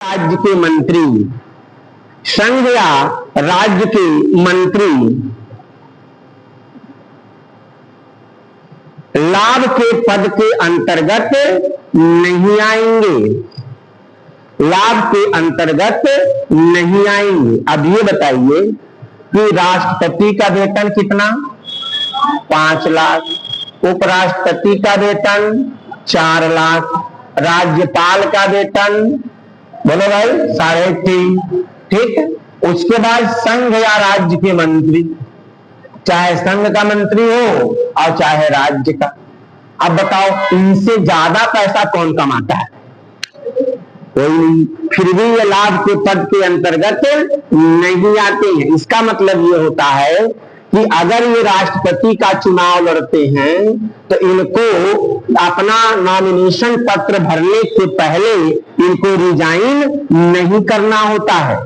राज्य के मंत्री, संघ या राज्य के मंत्री लाभ के पद के अंतर्गत नहीं आएंगे, लाभ के अंतर्गत नहीं आएंगे। अब ये बताइए कि राष्ट्रपति का वेतन कितना? 5 लाख, उपराष्ट्रपति का वेतन 4 लाख, राज्यपाल का वेतन बोलो भाई 3.5। ठीक है, उसके बाद संघ या राज्य के मंत्री, चाहे संघ का मंत्री हो और चाहे राज्य का। अब बताओ इनसे ज्यादा पैसा कौन कमाता है? कोई नहीं, फिर भी ये लाभ के पद के अंतर्गत नहीं आते हैं। इसका मतलब ये होता है कि अगर ये राष्ट्रपति का चुनाव लड़ते हैं तो इनको अपना नॉमिनेशन पत्र भरने से पहले इनको रिजाइन नहीं करना होता है।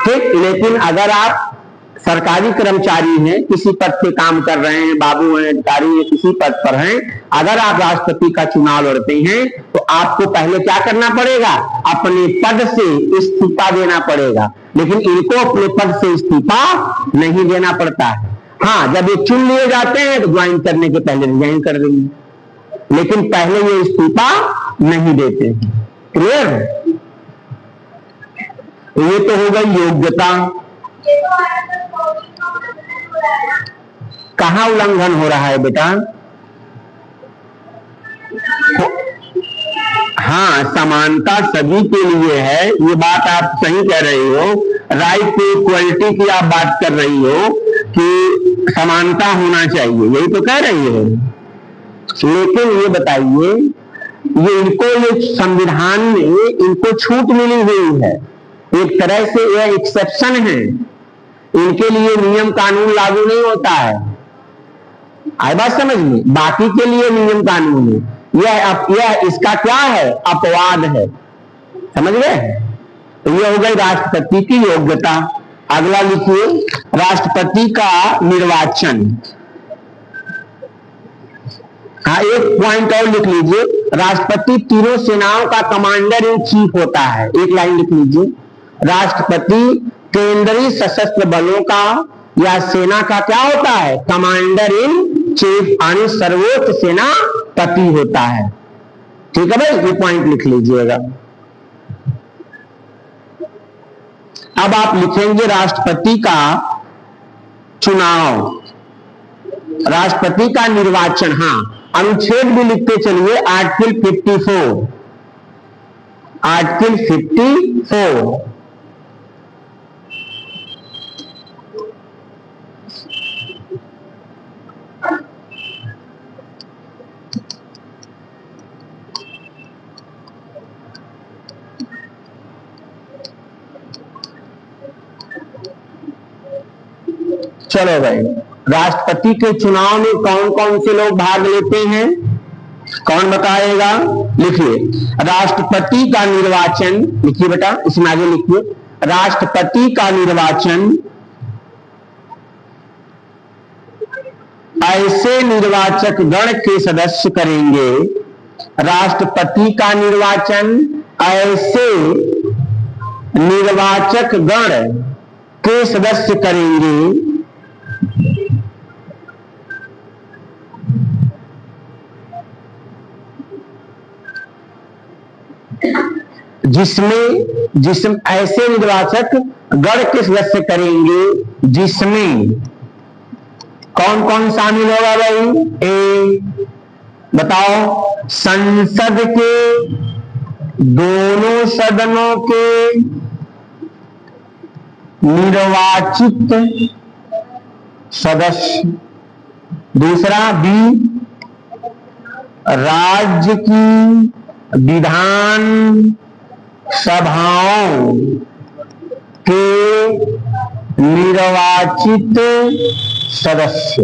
ठीक, लेकिन अगर आप सरकारी कर्मचारी हैं, किसी पद पे काम कर रहे हैं, बाबू हैं, अधिकारी हैं, किसी पद पर हैं, अगर आप राष्ट्रपति का चुनाव लड़ते हैं तो आपको पहले क्या करना पड़ेगा? अपने पद से इस्तीफा देना पड़ेगा। लेकिन इनको अपने पद से इस्तीफा नहीं देना पड़ता है। हाँ, जब ये चुन लिए जाते हैं तो ज्वाइन करने के पहले रिजाइन कर देंगे, लेकिन पहले ये इस्तीफा नहीं देते। क्लियर? ये तो हो गई योग्यता। कहां उल्लंघन हो रहा है बेटा? हाँ, समानता सभी के लिए है, ये बात आप सही कह रही हो। राइट टू इक्वलिटी की आप बात कर रही हो कि समानता होना चाहिए, यही तो कह रही हो। लेकिन ये बताइए, ये इनको ये संविधान में इनको छूट मिली हुई है, एक तरह से यह एक्सेप्शन है, इनके लिए नियम कानून लागू नहीं होता है। आई बात समझ में? बाकी के लिए नियम कानून है, यह इसका क्या है? अपवाद है। समझ गए? तो यह हो गई राष्ट्रपति की योग्यता। अगला लिखिए, राष्ट्रपति का निर्वाचन। हाँ, एक पॉइंट और लिख लीजिए, राष्ट्रपति तीनों सेनाओं का कमांडर इन चीफ होता है। एक लाइन लिख लीजिए, राष्ट्रपति केंद्रीय सशस्त्र बलों का या सेना का क्या होता है? कमांडर इन चीफ, यानी सर्वोच्च सेनापति होता है। ठीक है भाई, ये पॉइंट लिख लीजिएगा। अब आप लिखेंगे राष्ट्रपति का चुनाव, राष्ट्रपति का निर्वाचन। हाँ, अनुच्छेद भी लिखते चलिए, आर्टिकल 54, आर्टिकल 54। चलो भाई, राष्ट्रपति के चुनाव में कौन कौन से लोग भाग लेते हैं? कौन बताएगा? लिखिए, राष्ट्रपति का निर्वाचन, लिखिए बेटा, इसमें आगे लिखिए, राष्ट्रपति का निर्वाचन ऐसे निर्वाचक गण के सदस्य करेंगे, राष्ट्रपति का निर्वाचन ऐसे निर्वाचक गण के सदस्य करेंगे जिसमें ऐसे निर्वाचक गण के सदस्य करेंगे जिसमें कौन कौन शामिल होगा भाई? ए, बताओ, संसद के दोनों सदनों के निर्वाचित सदस्य। दूसरा, बी, राज्य की विधान सभाओं के निर्वाचित सदस्य।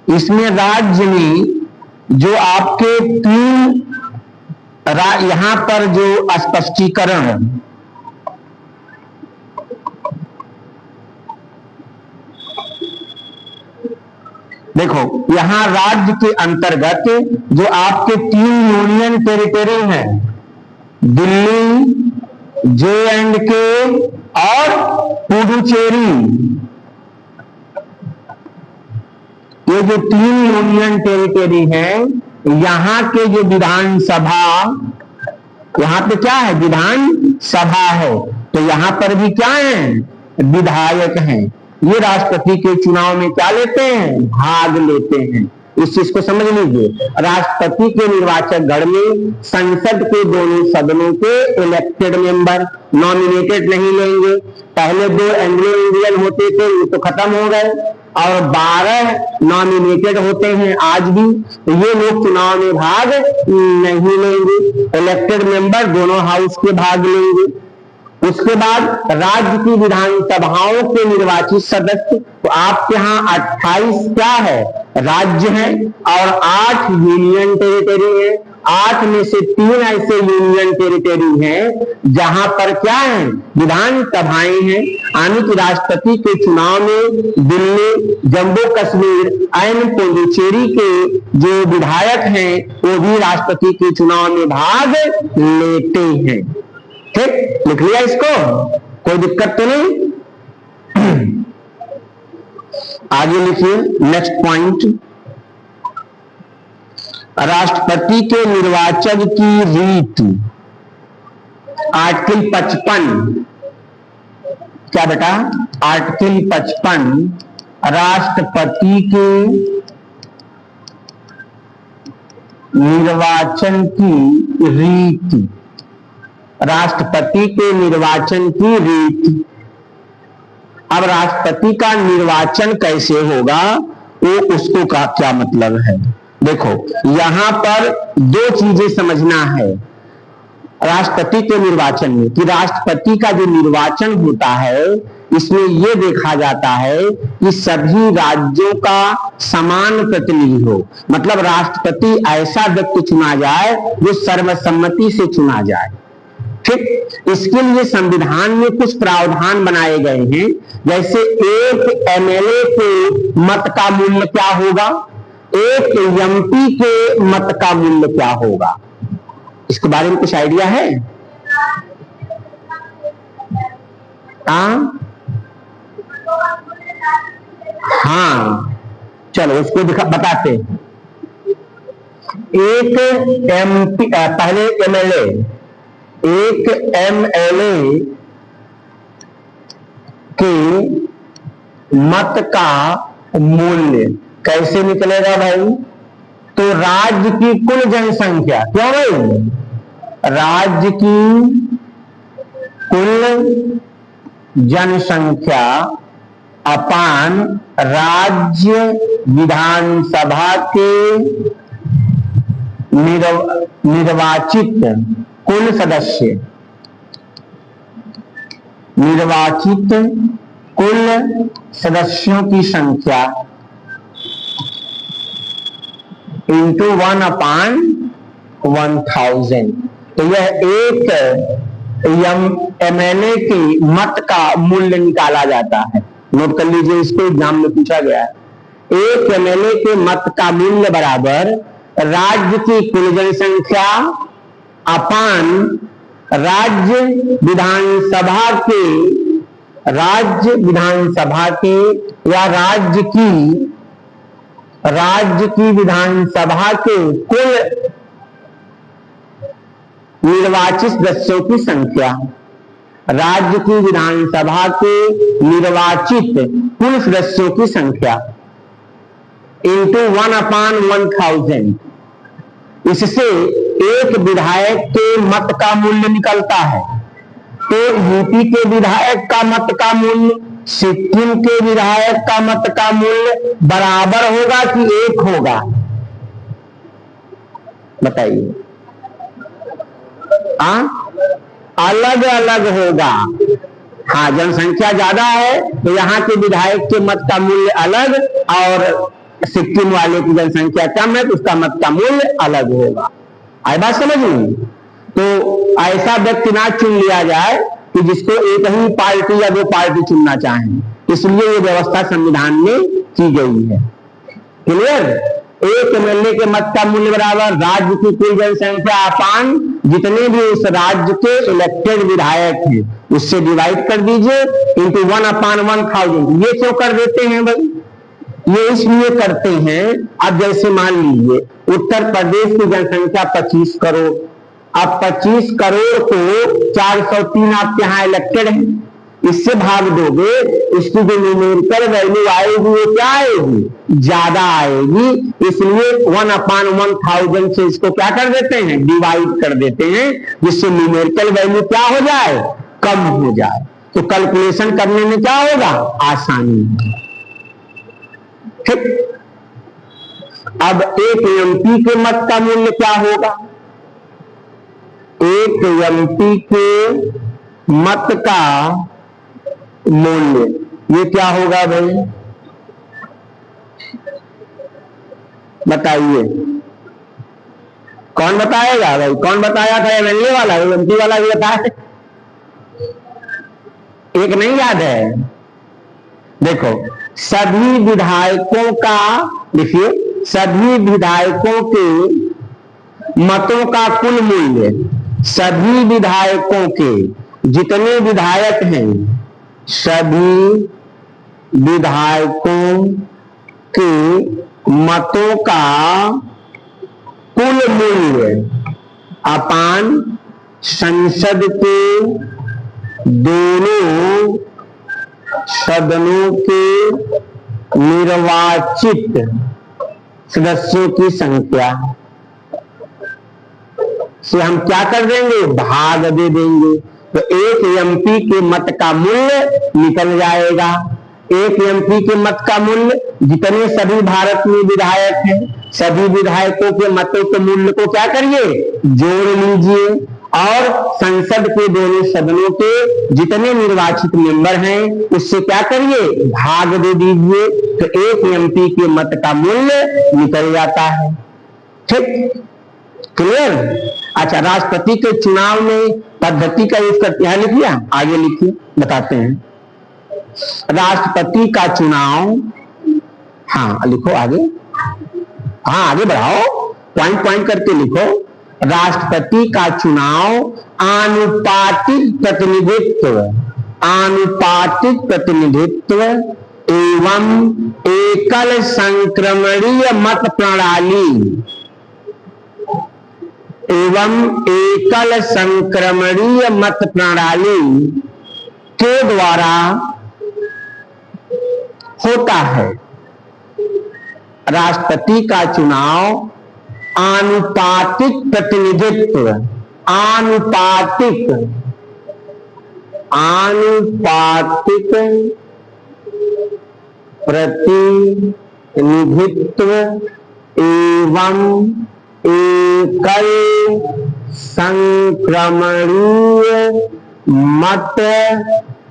इसमें राज्य में जो आपके 3 यहां पर जो स्पष्टीकरण है, देखो यहां राज्य के अंतर्गत जो आपके 3 यूनियन टेरिटरी हैं, दिल्ली, J&K और पुडुचेरी, ये जो 3 यूनियन टेरिटरी हैं, यहां के जो विधानसभा, यहां पे क्या है, विधानसभा है, तो यहां पर भी क्या है, विधायक हैं। ये राष्ट्रपति के चुनाव में क्या लेते हैं, भाग लेते हैं। इस चीज को समझ लीजिए। राष्ट्रपति के निर्वाचक गण में संसद के दोनों सदनों के इलेक्टेड मेंबर नॉमिनेटेड नहीं लेंगे। पहले 2 एंग्लो इंडियन होते थे, ये तो खत्म हो गए, और 12 नॉमिनेटेड होते हैं आज भी। तो ये लोग चुनाव में भाग नहीं लेंगे, इलेक्टेड मेंबर दोनों हाउस के भाग लेंगे। उसके बाद राज्य की विधानसभाओं के निर्वाचित सदस्य, तो आपके यहाँ 28 क्या है, राज्य हैं, और 8 यूनियन टेरिटरी है। 8 में से 3 ऐसे यूनियन टेरिटरी हैं जहां पर क्या है, विधानसभाएं हैं। यानी कि राष्ट्रपति के चुनाव में दिल्ली, जम्मू कश्मीर एवं पुडुचेरी के जो विधायक हैं वो भी राष्ट्रपति के चुनाव में भाग लेते हैं। ठीक, लिख लिया इसको, कोई दिक्कत तो नहीं। आगे लिखिए नेक्स्ट पॉइंट, राष्ट्रपति के निर्वाचन की रीत। आर्टिकल 55, क्या बेटा, आर्टिकल 55 राष्ट्रपति के निर्वाचन की रीति, राष्ट्रपति के निर्वाचन की रीति। अब राष्ट्रपति का निर्वाचन कैसे होगा, वो उसको का क्या मतलब है। देखो यहां पर 2 चीजें समझना है राष्ट्रपति के निर्वाचन में, कि राष्ट्रपति का जो निर्वाचन होता है इसमें यह देखा जाता है कि सभी राज्यों का समान प्रतिनिधि हो। मतलब राष्ट्रपति ऐसा व्यक्ति चुना जाए जो सर्वसम्मति से चुना जाए। ठीक, इसके लिए संविधान में कुछ प्रावधान बनाए गए हैं। जैसे एक एमएलए के मत का मूल्य क्या होगा, एक एमपी के मत का मूल्य क्या होगा, इसके बारे में कुछ आइडिया है? हाँ, चलो उसको बताते हैं। एक एमपी, पहले एमएलए, एक एमएलए के मत का मूल्य कैसे निकलेगा भाई? तो राज्य की कुल जनसंख्या, क्यों भाई, राज्य की कुल जनसंख्या अपान राज्य विधानसभा के निर्वाचित कुल सदस्य, निर्वाचित कुल सदस्यों की संख्या इंटू 1/1000। तो यह एक एमएलए की मत का मूल्य निकाला जाता है। नोट कर लीजिए, इसको एग्जाम में पूछा गया है। एक एमएलए के मत का मूल्य बराबर राज्य की कुल जनसंख्या अपान राज्य विधानसभा के या राज्य की विधानसभा के कुल निर्वाचित सदस्यों की संख्या, राज्य की विधानसभा के निर्वाचित कुल सदस्यों की संख्या इंटू 1/1000। इससे एक विधायक के मत का मूल्य निकलता है। तो यूपी के विधायक का मत का मूल्य सिक्किम के विधायक का मत का मूल्य बराबर होगा कि एक होगा, बताइए? अलग अलग होगा। हाँ, जनसंख्या ज्यादा है तो यहाँ के विधायक के मत का मूल्य अलग, और सिक्किम वाले की जनसंख्या कम है तो उसका मत का मूल्य अलग होगा। आई बात समझ में? तो ऐसा व्यक्ति ना चुन लिया जाए कि जिसको एक ही पार्टी या 2 पार्टी चुनना चाहें, इसलिए ये व्यवस्था संविधान में की गई है। क्लियर? एक एमएलए के मत का मूल्य बराबर राज्य की कुल जनसंख्या अपान जितने भी उस राज्य के इलेक्टेड विधायक हैं उससे डिवाइड कर दीजिए इंटू 1/1000। ये क्यों कर देते हैं भाई? ये इसलिए करते हैं, अब जैसे मान लीजिए उत्तर प्रदेश की जनसंख्या 25 करोड़, अब 25 करोड़ को 403 आपके यहाँ इलेक्टेड है, इससे भाग दोगे, इसकी जो न्यूमेरिकल वैल्यू आएगी वो क्या आएगी? ज्यादा आएगी। इसलिए 1/1000 से इसको क्या कर देते हैं? डिवाइड कर देते हैं, जिससे न्यूमेरिकल वैल्यू क्या हो जाए? कम हो जाए। तो कैलकुलेशन करने में क्या होगा? आसानी। ठीक। अब एक एमपी के मत का मूल्य क्या होगा? एक एमपी के मत का मूल्य ये क्या होगा भाई? बताइए, कौन बताएगा भाई? कौन बताया था? एमएलए वाला, एमपी वाला भी बताया? एक नहीं याद है? देखो, सभी विधायकों का, देखिए, सभी विधायकों के मतों का कुल मूल्य, सभी विधायकों के जितने विधायक हैं, सभी विधायकों के मतों का कुल मूल्य अपान संसद के दोनों सदनों के निर्वाचित सदस्यों की संख्या से हम क्या कर देंगे? भाग दे देंगे। तो एक एमपी के मत का मूल्य निकल जाएगा। एक एमपी के मत का मूल्य, जितने सभी भारत में विधायक हैं, सभी विधायकों के मतों के मूल्य को क्या करिए? जोड़ लीजिए और संसद के दोनों सदनों के जितने निर्वाचित मेंबर हैं उससे क्या करिए? भाग दे दीजिए। तो एक एमपी के मत का मूल्य निकल जाता है। ठीक, क्लियर? अच्छा, राष्ट्रपति के चुनाव में पद्धति का यूज करते हैं, लिखिए, आगे लिखिए, बताते हैं। राष्ट्रपति का चुनाव, हाँ लिखो आगे, हाँ आगे बढ़ाओ, पॉइंट पॉइंट करके लिखो। राष्ट्रपति का चुनाव आनुपातिक प्रतिनिधित्व, आनुपातिक प्रतिनिधित्व एवं एकल संक्रमणीय मत प्रणाली, एवं एकल संक्रमणीय मत प्रणाली के द्वारा होता है। राष्ट्रपति का चुनाव आनुपातिक प्रतिनिधित्व, आनुपातिक, आनुपातिक प्रतिनिधित्व एवं एकल संक्रमणीय मत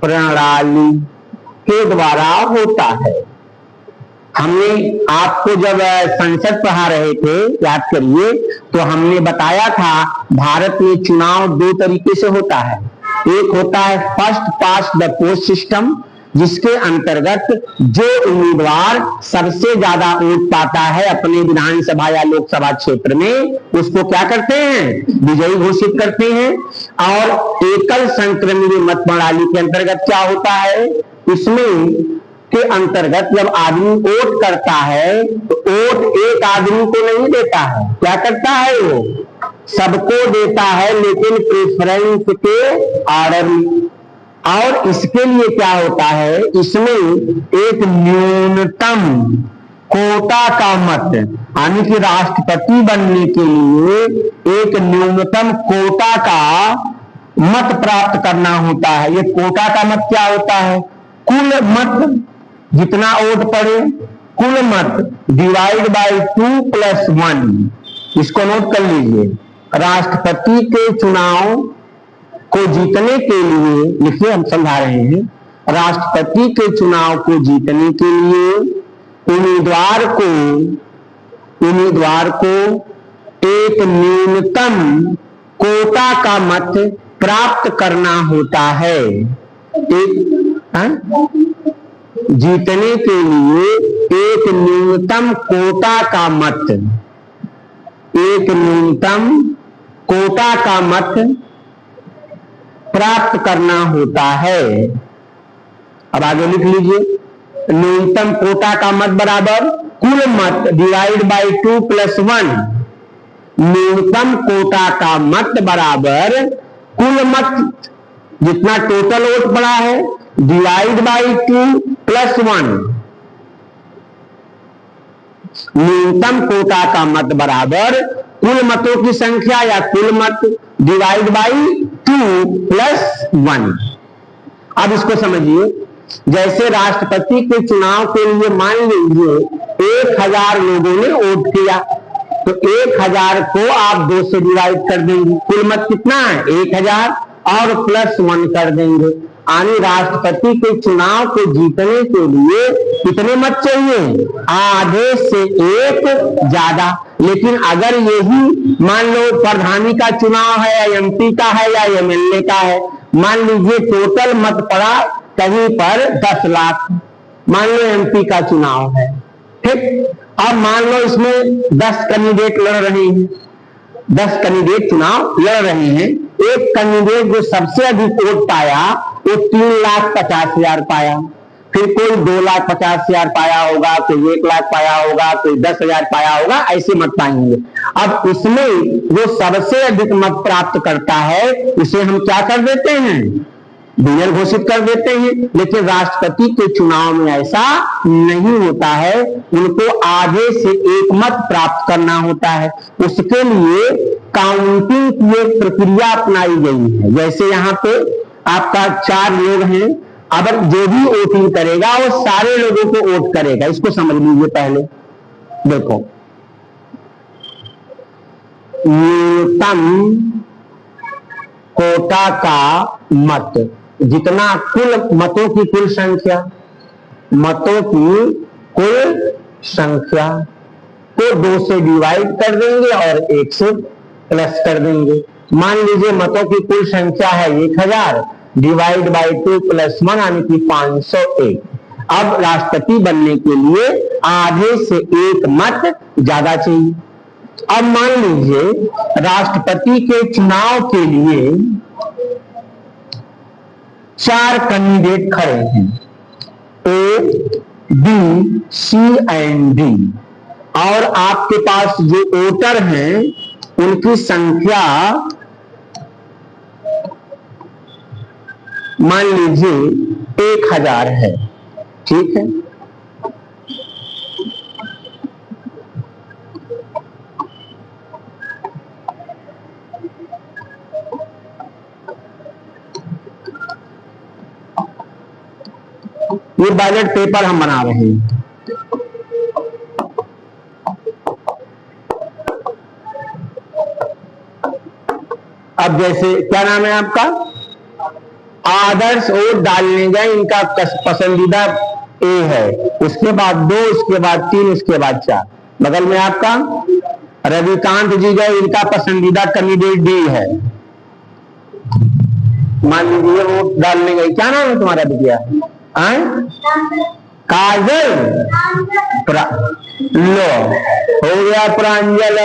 प्रणाली के द्वारा होता है। हमने आपको जब संसद पढ़ा रहे थे, याद करिए, तो हमने बताया था भारत में चुनाव दो तरीके से होता है। एक होता है first past the post system, जिसके अंतर्गत जो उम्मीदवार सबसे ज्यादा वोट पाता है अपने विधानसभा या लोकसभा क्षेत्र में, उसको क्या करते हैं? विजयी घोषित करते हैं। और एकल संक्रमणीय मत प्रणाली के अंतर्गत क्या होता है? इसमें के अंतर्गत जब आदमी वोट करता है तो वोट एक आदमी को नहीं देता है, क्या करता है? वो सबको देता है, लेकिन प्रेफरेंस के ऑर्डर में। और इसके लिए क्या होता है? इसमें एक न्यूनतम कोटा का मत, यानी कि राष्ट्रपति बनने के लिए एक न्यूनतम कोटा का मत प्राप्त करना होता है। ये कोटा का मत क्या होता है? कुल मत, जितना वोट पड़े, कुल मत डिवाइड बाय 2 + 1। इसको नोट कर लीजिए। राष्ट्रपति के चुनाव को जीतने के लिए, लिखिए, हम समझा रहे हैं, राष्ट्रपति के चुनाव को जीतने के लिए उम्मीदवार को एक न्यूनतम कोटा का मत प्राप्त करना होता है। एक जीतने के लिए एक न्यूनतम कोटा का मत, एक न्यूनतम कोटा का मत प्राप्त करना होता है। अब आगे लिख लीजिए, न्यूनतम कोटा का मत बराबर कुल मत डिवाइड बाय 2 + 1। न्यूनतम कोटा का मत बराबर कुल मत जितना टोटल वोट पड़ा है डिवाइड बाय 2 + 1। न्यूनतम कोटा का मत बराबर कुल मतों की संख्या या कुल मत डिवाइड बाय 2 + 1। अब इसको समझिए, जैसे राष्ट्रपति के चुनाव के लिए मान लीजिए 1000 लोगों ने वोट किया, तो 1000 को आप 2 से डिवाइड कर देंगे, कुल मत कितना है 1000 और +1 कर देंगे। यानी राष्ट्रपति के चुनाव को जीतने के लिए कितने मत चाहिए, आधे से एक ज्यादा। लेकिन अगर यही मान लो प्रधानी का चुनाव है या एमपी का है या एमएलए का है, मान लीजिए टोटल मत पड़ा कहीं पर 10 लाख, मान लो एमपी का चुनाव है, ठीक। अब मान लो इसमें 10 कैंडिडेट लड़ रहे हैं, 10 कैंडिडेट चुनाव लड़ रहे हैं। एक कैंडिडेट जो सबसे अधिक वोट पाया वो 3,50,000 पाया, फिर कोई 2,50,000 पाया होगा, कोई 1 लाख पाया होगा, कोई 10,000 पाया होगा, ऐसे मत पाएंगे। अब इसमें जो सबसे अधिक मत प्राप्त करता है उसे हम क्या कर देते हैं, विनर घोषित कर देते हैं। लेकिन राष्ट्रपति के चुनाव में ऐसा नहीं होता है, उनको आधे से एक मत प्राप्त करना होता है। उसके लिए काउंटिंग की एक प्रक्रिया अपनाई गई है। जैसे यहाँ पे आपका 4 लोग हैं, अब जो भी वोटिंग करेगा वो सारे लोगों को वोट करेगा। इसको समझ लीजिए पहले, देखो न्यूनतम कोटा का मत जितना कुल मतों की कुल संख्या, मतों की कुल संख्या को 2 से डिवाइड कर देंगे और 1 से प्लस कर देंगे। मान लीजिए मतों की कुल संख्या है 1000 डिवाइड बाय 2 + 1 यानी कि 501। अब राष्ट्रपति बनने के लिए आधे से एक मत ज्यादा चाहिए। अब मान लीजिए राष्ट्रपति के चुनाव के लिए 4 कैंडिडेट खड़े हैं, ए, बी, सी एंड डी, और आपके पास जो वोटर हैं उनकी संख्या मान लीजिए 1000 है, ठीक है। ये बैलेट पेपर हम बना रहे हैं। अब जैसे क्या नाम है आपका, आदर्श वोट डालने गए, इनका पसंदीदा ए है, उसके बाद 2, उसके बाद 3, उसके बाद 4। बगल में आपका रविकांत जी गए, इनका पसंदीदा कैंडिडेट डी है। मान लीजिए वोट डालने गए, क्या नाम है तुम्हारा बिटिया, काजल, लो हो गया प्रांजल,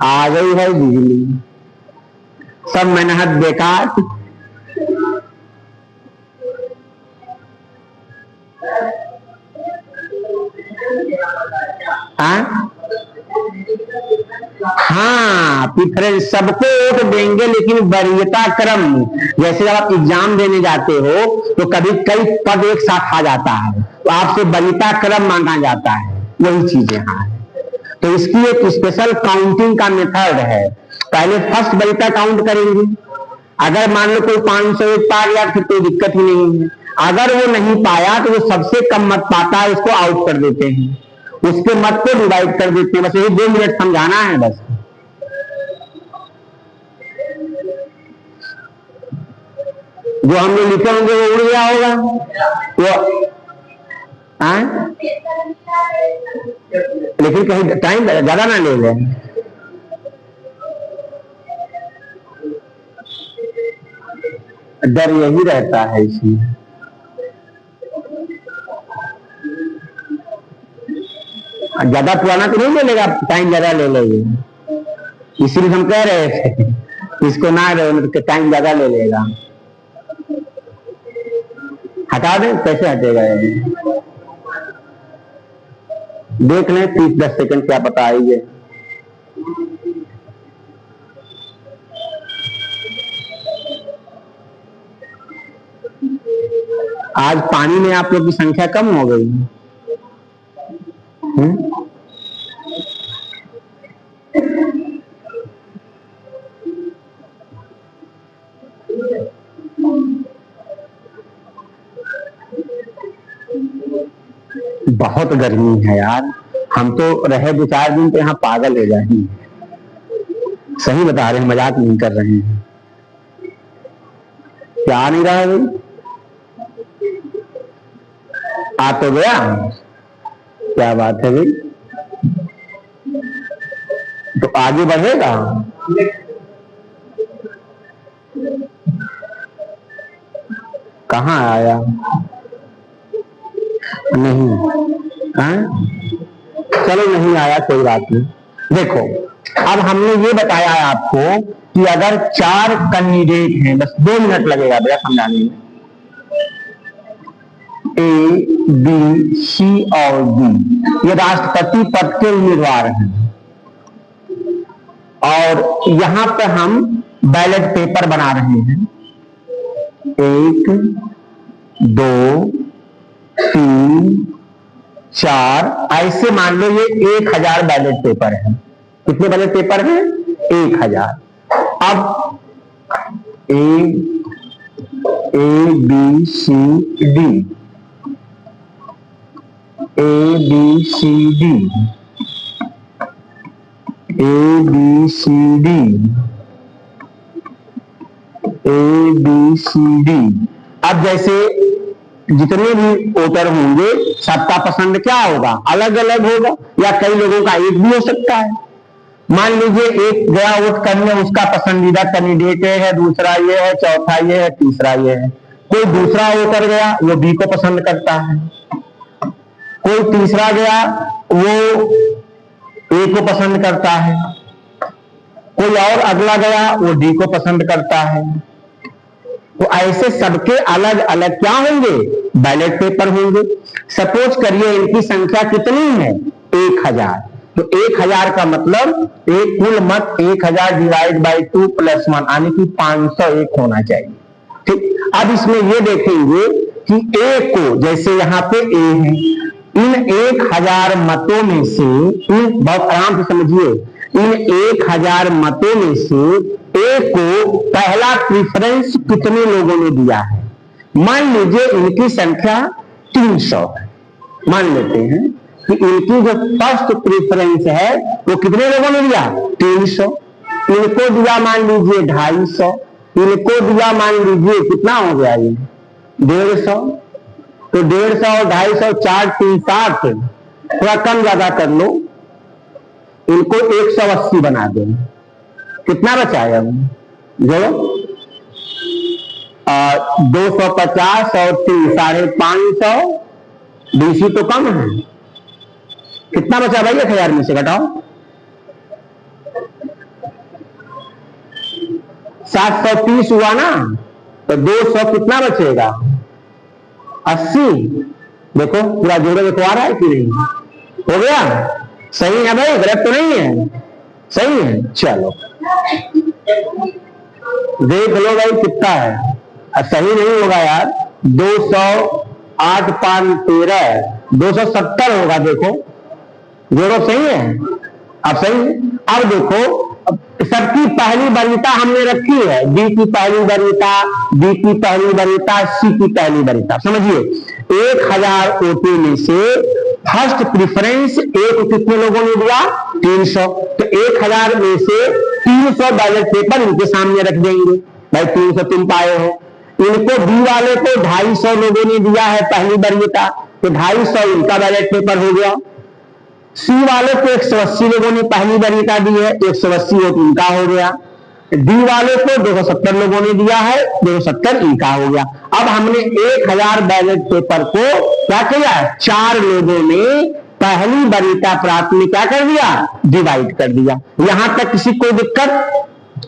आ गई है बिजली, सब मेहनत बेकार। हाँ, प्रेफरेंस सबको वोट देंगे, लेकिन वरीयता क्रम, जैसे आप एग्जाम देने जाते हो तो कभी कई पद एक साथ आ जाता है, तो आपसे वरीयता क्रम मांगा जाता है, वही चीज यहाँ है। तो इसकी एक स्पेशल काउंटिंग का मेथड है। पहले फर्स्ट वरीयता काउंट करेंगे, अगर मान लो कोई 501 पा गया फिर कोई दिक्कत ही नहीं है। अगर वो नहीं पाया तो वो सबसे कम मत पाता है, उसको आउट कर देते हैं, उसके मत को डिवाइड कर देते हैं। बस यही 2 मिनट समझाना है बस। जो हमने लिखे होंगे वो उड़ गया होगा वो, लेकिन कहीं टाइम ज्यादा ना ले लें। डर यही रहता है इसमें। ज्यादा पुराना तो नहीं ले लेगा, टाइम ज्यादा ले लेगी, इसीलिए हम कह रहे थे इसको ना रहे, टाइम ज्यादा ले लेगा। हटा दें, कैसे हटेगा ये? देख लें 30-10 सेकंड, क्या पता आइए। आज पानी में आप लोग की संख्या कम हो गई। बहुत गर्मी है यार, हम तो रहे 2-4 दिन तो यहाँ पागल हो जाएंगे। सही बता रहे हैं, मजाक नहीं कर रहे हैं। क्या नहीं रहा भाई? आ तो गया, क्या बात है भाई? तो आगे बढ़ेगा। कहाँ आया? नहीं, चलो नहीं आया, कोई बात नहीं। देखो, अब हमने ये बताया है आपको कि अगर 4 कैंडिडेट हैं, बस 2 मिनट लगेगा भैया समझाने में, ए, बी, सी और डी, ये राष्ट्रपति पद के उम्मीदवार हैं। और यहां पे हम बैलेट पेपर बना रहे हैं। 1, 2, 3, 4, ऐसे मान लो ये 1000 बैलेट पेपर है। कितने बैलेट पेपर हैं? 1000। अब ए, बी, सी, डी, ए, बी, सी, डी, ए, बी, सी, डी, ए, बी, सी, डी। अब जैसे जितने भी वोटर होंगे सबका पसंद क्या होगा? अलग अलग होगा, या कई लोगों का एक भी हो सकता है। मान लीजिए एक गया वोट करने, उसका पसंदीदा कैंडिडेट है, दूसरा ये है, चौथा ये है, तीसरा ये है। कोई दूसरा वोटर गया, वो बी को पसंद करता है। कोई तीसरा गया, वो ए को पसंद करता है। कोई और अगला गया, वो डी को पसंद करता है। तो ऐसे सबके अलग अलग क्या होंगे? बैलेट पेपर होंगे। सपोज करिए इनकी संख्या कितनी है? 1000। तो 1000 का मतलब एक कुल मत 1000 डिवाइड बाई 2 + 1 यानी कि 501 होना चाहिए। ठीक, अब इसमें ये देखेंगे कि ए को, जैसे यहाँ पे ए है, इन 1000 मतों में से, बहुत आराम से समझिए, इन 1000 मतों में से ए को पहला प्रेफरेंस कितने लोगों ने दिया है? मान लीजिए इनकी संख्या 300 है। मान लेते हैं कि इनकी जो फर्स्ट प्रेफरेंस है वो कितने लोगों ने दिया? 300। इनको दिया मान लीजिए 250, इनको दिया मान लीजिए कितना हो गया ये? 150। तो 150 और 250, 4 3 7, थोड़ा कम ज्यादा कर लो, इनको 180 बना दो। कितना बचा है? जो 250 और 3 550, डीसी तो कम है। कितना बचा भाई? 1000 में से घटाओ, 730 हुआ ना। तो 200 कितना बचेगा? 80। देखो पूरा जोड़े देखो आ रहा है कि नहीं? हो गया? सही है भाई, गलत तो नहीं है? सही है। चलो देख लो भाई कितना है। सही नहीं होगा यार, 200 8 5 13, 270 होगा। देखो जोड़ो, सही है। अब सही है। अब देखो सबकी पहली वरीयता हमने रखी है, डी की पहली वरीयता, बी की पहली वरीयता, सी की पहली वरीयता। समझिए 1000 वोटों में से फर्स्ट प्रेफरेंस ए को कितने लोगों ने दिया? 300। तो 1000 में से 300 बैलेट पेपर इनके सामने रख देंगे। भाई 300 तुम पाए हो। इनको बी वाले को 250 लोगों ने दिया है पहली वरीयता, तो 250 इनका बैलेट पेपर हो गया। सी वाले को 180 लोगों ने पहली वरीयता दी है, 180 वोट इनका हो गया। डी वाले को 270 लोगों ने दिया है, 270 इनका हो गया। अब हमने 1000 बैलेट पेपर को क्या किया? 4 लोगों ने पहली वरीयता प्राप्त में क्या कर दिया, डिवाइड कर दिया। यहां तक किसी को दिक्कत?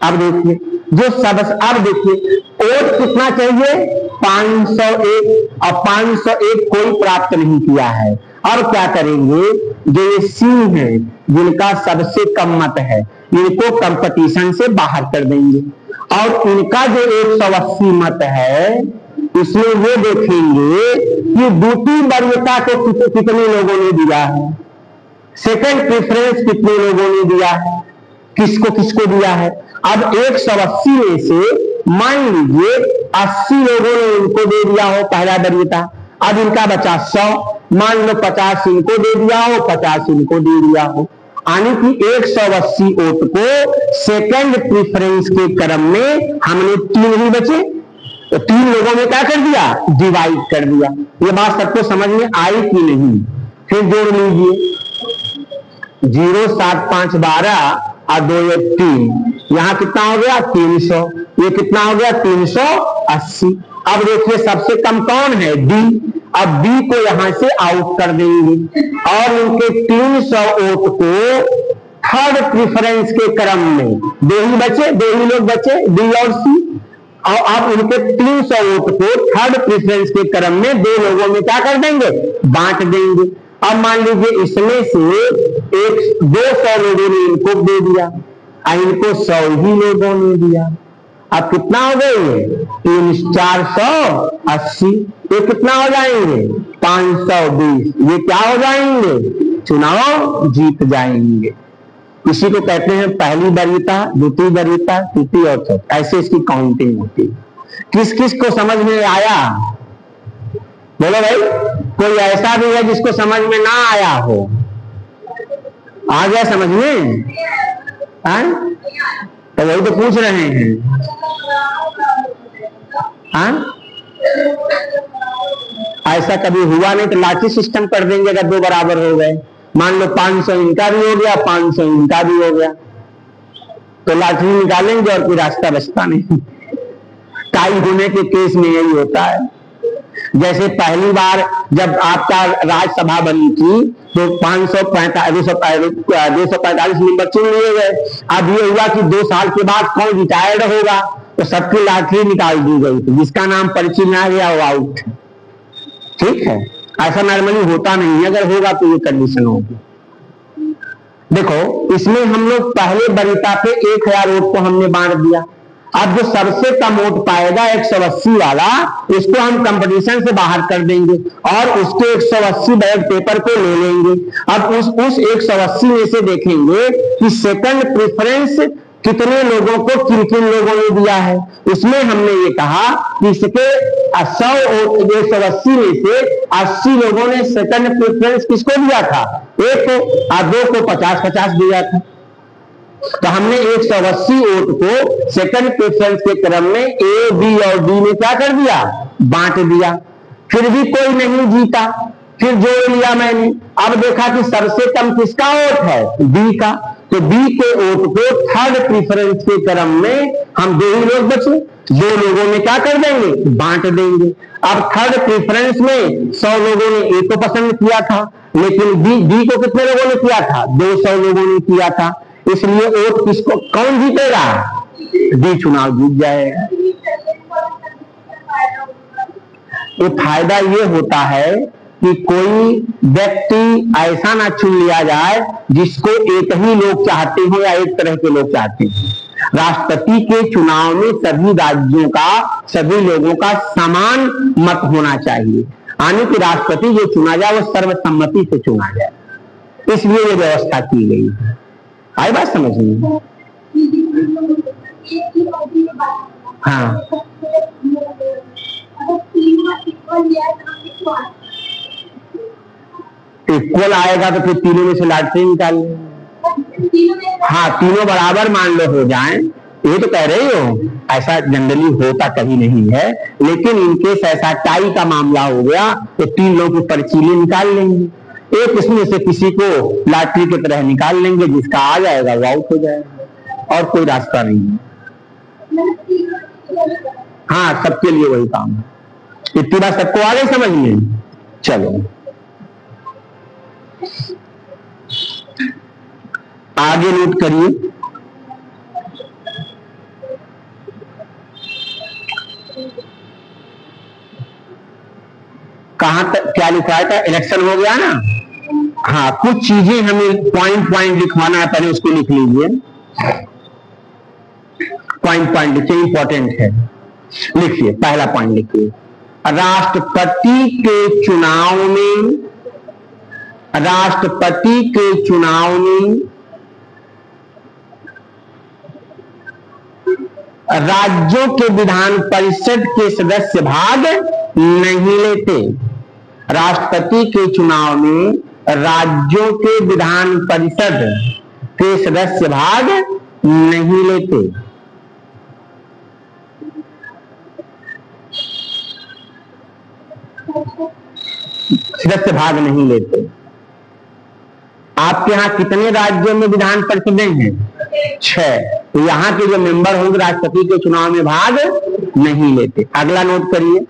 अब देखिए जो सब, अब देखिए ओट कितना चाहिए, 501, और 501 कोई प्राप्त नहीं किया है। और क्या करेंगे, जो ये सी है जिनका सबसे कम मत है, इनको कंपटीशन से बाहर कर देंगे, और इनका जो 180 मत है इसमें वो देखेंगे कि दूसरी वरीयता को कितने लोगों ने दिया है, सेकंड प्रेफरेंस कितने लोगों ने दिया है, किसको किसको दिया है। अब 180 में से मान लीजिए 80 लोगों ने इनको दे दिया हो पहला वरीयता, अब इनका बचा 100, मान लो 50 इनको दे दिया हो, 50 इनको दे दिया हो, यानी कि 180 वोट को सेकंड प्रेफरेंस के क्रम में हमने 3 ही बचे, तो 3 लोगों में क्या कर दिया, डिवाइड कर दिया। ये बात सबको समझ में आई कि नहीं? फिर जोड़ लीजिए, 0 7 5 12 और 2 1 3, यहां कितना हो गया 300, ये कितना हो गया 380। अब देखिए सबसे कम कौन है, डी। अब डी को यहां से आउट कर देंगे और उनके 300 वोट को थर्ड प्रेफरेंस के क्रम में, दो ही बचे, दो ही लोग बचे, डी और सी, और अब उनके 300 वोट को थर्ड प्रेफरेंस के क्रम में 2 लोगों में क्या कर देंगे, बांट देंगे। अब मान लीजिए इसमें से 200 लोगों ने इनको दे दिया, इनको 100 ही लोगों ने दिया। अब कितना हो गए, 480, ये कितना हो जाएंगे 520, ये क्या हो जाएंगे, चुनाव जीत जाएंगे। इसी को कहते हैं पहली वरीयता, द्वितीय वरीयता, तृतीय और चौथी, ऐसे इसकी काउंटिंग होती है। किस किस को समझ में आया, बोलो भाई, कोई ऐसा भी है जिसको समझ में ना आया हो? आ गया समझ में? तो वही तो पूछ रहे हैं। ऐसा कभी हुआ नहीं तो लाठी सिस्टम कर देंगे अगर 2 बराबर हो गए। मान लो 500 इनका भी हो गया, 500 इनका भी हो गया, तो लाठी निकालेंगे और कोई रास्ता बचता नहीं। टाई होने के केस में यही होता है। जैसे पहली बार जब आपका राज्यसभा बनी थी तो 245 नंबर चुन लिए गए। अब ये हुआ कि 2 साल के बाद कौन रिटायर्ड होगा, तो सबकी लाठी निकाल दी गई थी, जिसका नाम पर्ची में आ गया वो आउट। ठीक है, ऐसा नॉर्मली होता नहीं है, अगर होगा तो ये कंडीशन होगी। देखो इसमें हम लोग पहले वरीयता पे 1000 वोट को हमने बांट दिया। अब जो सबसे कम वोट पाएगा 180 वाला, उसको हम कंपटीशन से बाहर कर देंगे और उसके 180 बैलेट पेपर को ले लेंगे। अब उस 180 में से देखेंगे कि सेकंड प्रेफरेंस कितने लोगों को किन किन लोगों ने दिया है। उसमें हमने ये कहा कि इसके 180 में से 80 लोगों ने सेकंड प्रेफरेंस किसको दिया था, एक को, और 2 को 50-50 दिया था। तो हमने 180 वोट को सेकंड प्रेफरेंस के क्रम में ए, बी और डी में क्या कर दिया, बांट दिया। फिर भी कोई नहीं जीता, फिर जोड़ लिया मैंने। अब देखा कि सबसे कम किसका वोट है, बी का, तो बी के वोट को थर्ड प्रेफरेंस के क्रम में हम 2 ही लोग बचे, 2 लोगों में क्या कर देंगे, बांट देंगे। अब थर्ड प्रेफरेंस में 100 लोगों ने ए को पसंद किया था, लेकिन बी को कितने लोगों ने किया था, 200 लोगों ने किया था, इसलिए वोट किसको, कौन जीतेगा, डी चुनाव जीत जाएगा। ये फायदा ये होता है कि कोई व्यक्ति ऐसा ना चुन लिया जाए जिसको एक ही लोग चाहते हो या एक तरह के लोग चाहते हैं। राष्ट्रपति के चुनाव में सभी राज्यों का, सभी लोगों का समान मत होना चाहिए, यानी कि राष्ट्रपति जो चुना जाए वो सर्वसम्मति से चुना जाए, इसलिए ये व्यवस्था की गई है। आई बात समझ में? हाँ, इक्वल आएगा तो फिर तीनों में से लॉटरी निकाल लेंगे। हाँ, तीनों बराबर मान लो हो जाएं, ये तो कह रही हो, ऐसा जनरली होता कहीं नहीं है, लेकिन इनकेस ऐसा टाई का मामला हो गया तो 3 लोगों की पर्ची निकाल लेंगे, एक इसमें से किसी को लॉटरी की तरह निकाल लेंगे, जिसका आ जाएगा वो आउट हो जाएगा, और कोई रास्ता नहीं है। हाँ, सबके लिए वही काम है। इतनी बात सबको आ गई समझ में? चलो। आगे नोट करिए, कहां तक क्या लिखा था? इलेक्शन हो गया ना। हाँ, कुछ चीजें हमें पॉइंट पॉइंट लिखवाना है, पहले उसको लिख लीजिए। पॉइंट पॉइंट लिखिए, इंपॉर्टेंट है। लिखिए, पहला पॉइंट लिखिए, राष्ट्रपति के चुनाव में, राष्ट्रपति के चुनाव में राज्यों के विधान परिषद के सदस्य भाग नहीं लेते। राष्ट्रपति के चुनाव में राज्यों के विधान परिषद के सदस्य भाग नहीं लेते। सदस्य भाग नहीं लेते। आपके यहां कितने राज्यों में विधान परिषदें हैं? 6। तो यहां के जो मेंबर होंगे राष्ट्रपति के चुनाव में भाग नहीं लेते। अगला नोट करिए,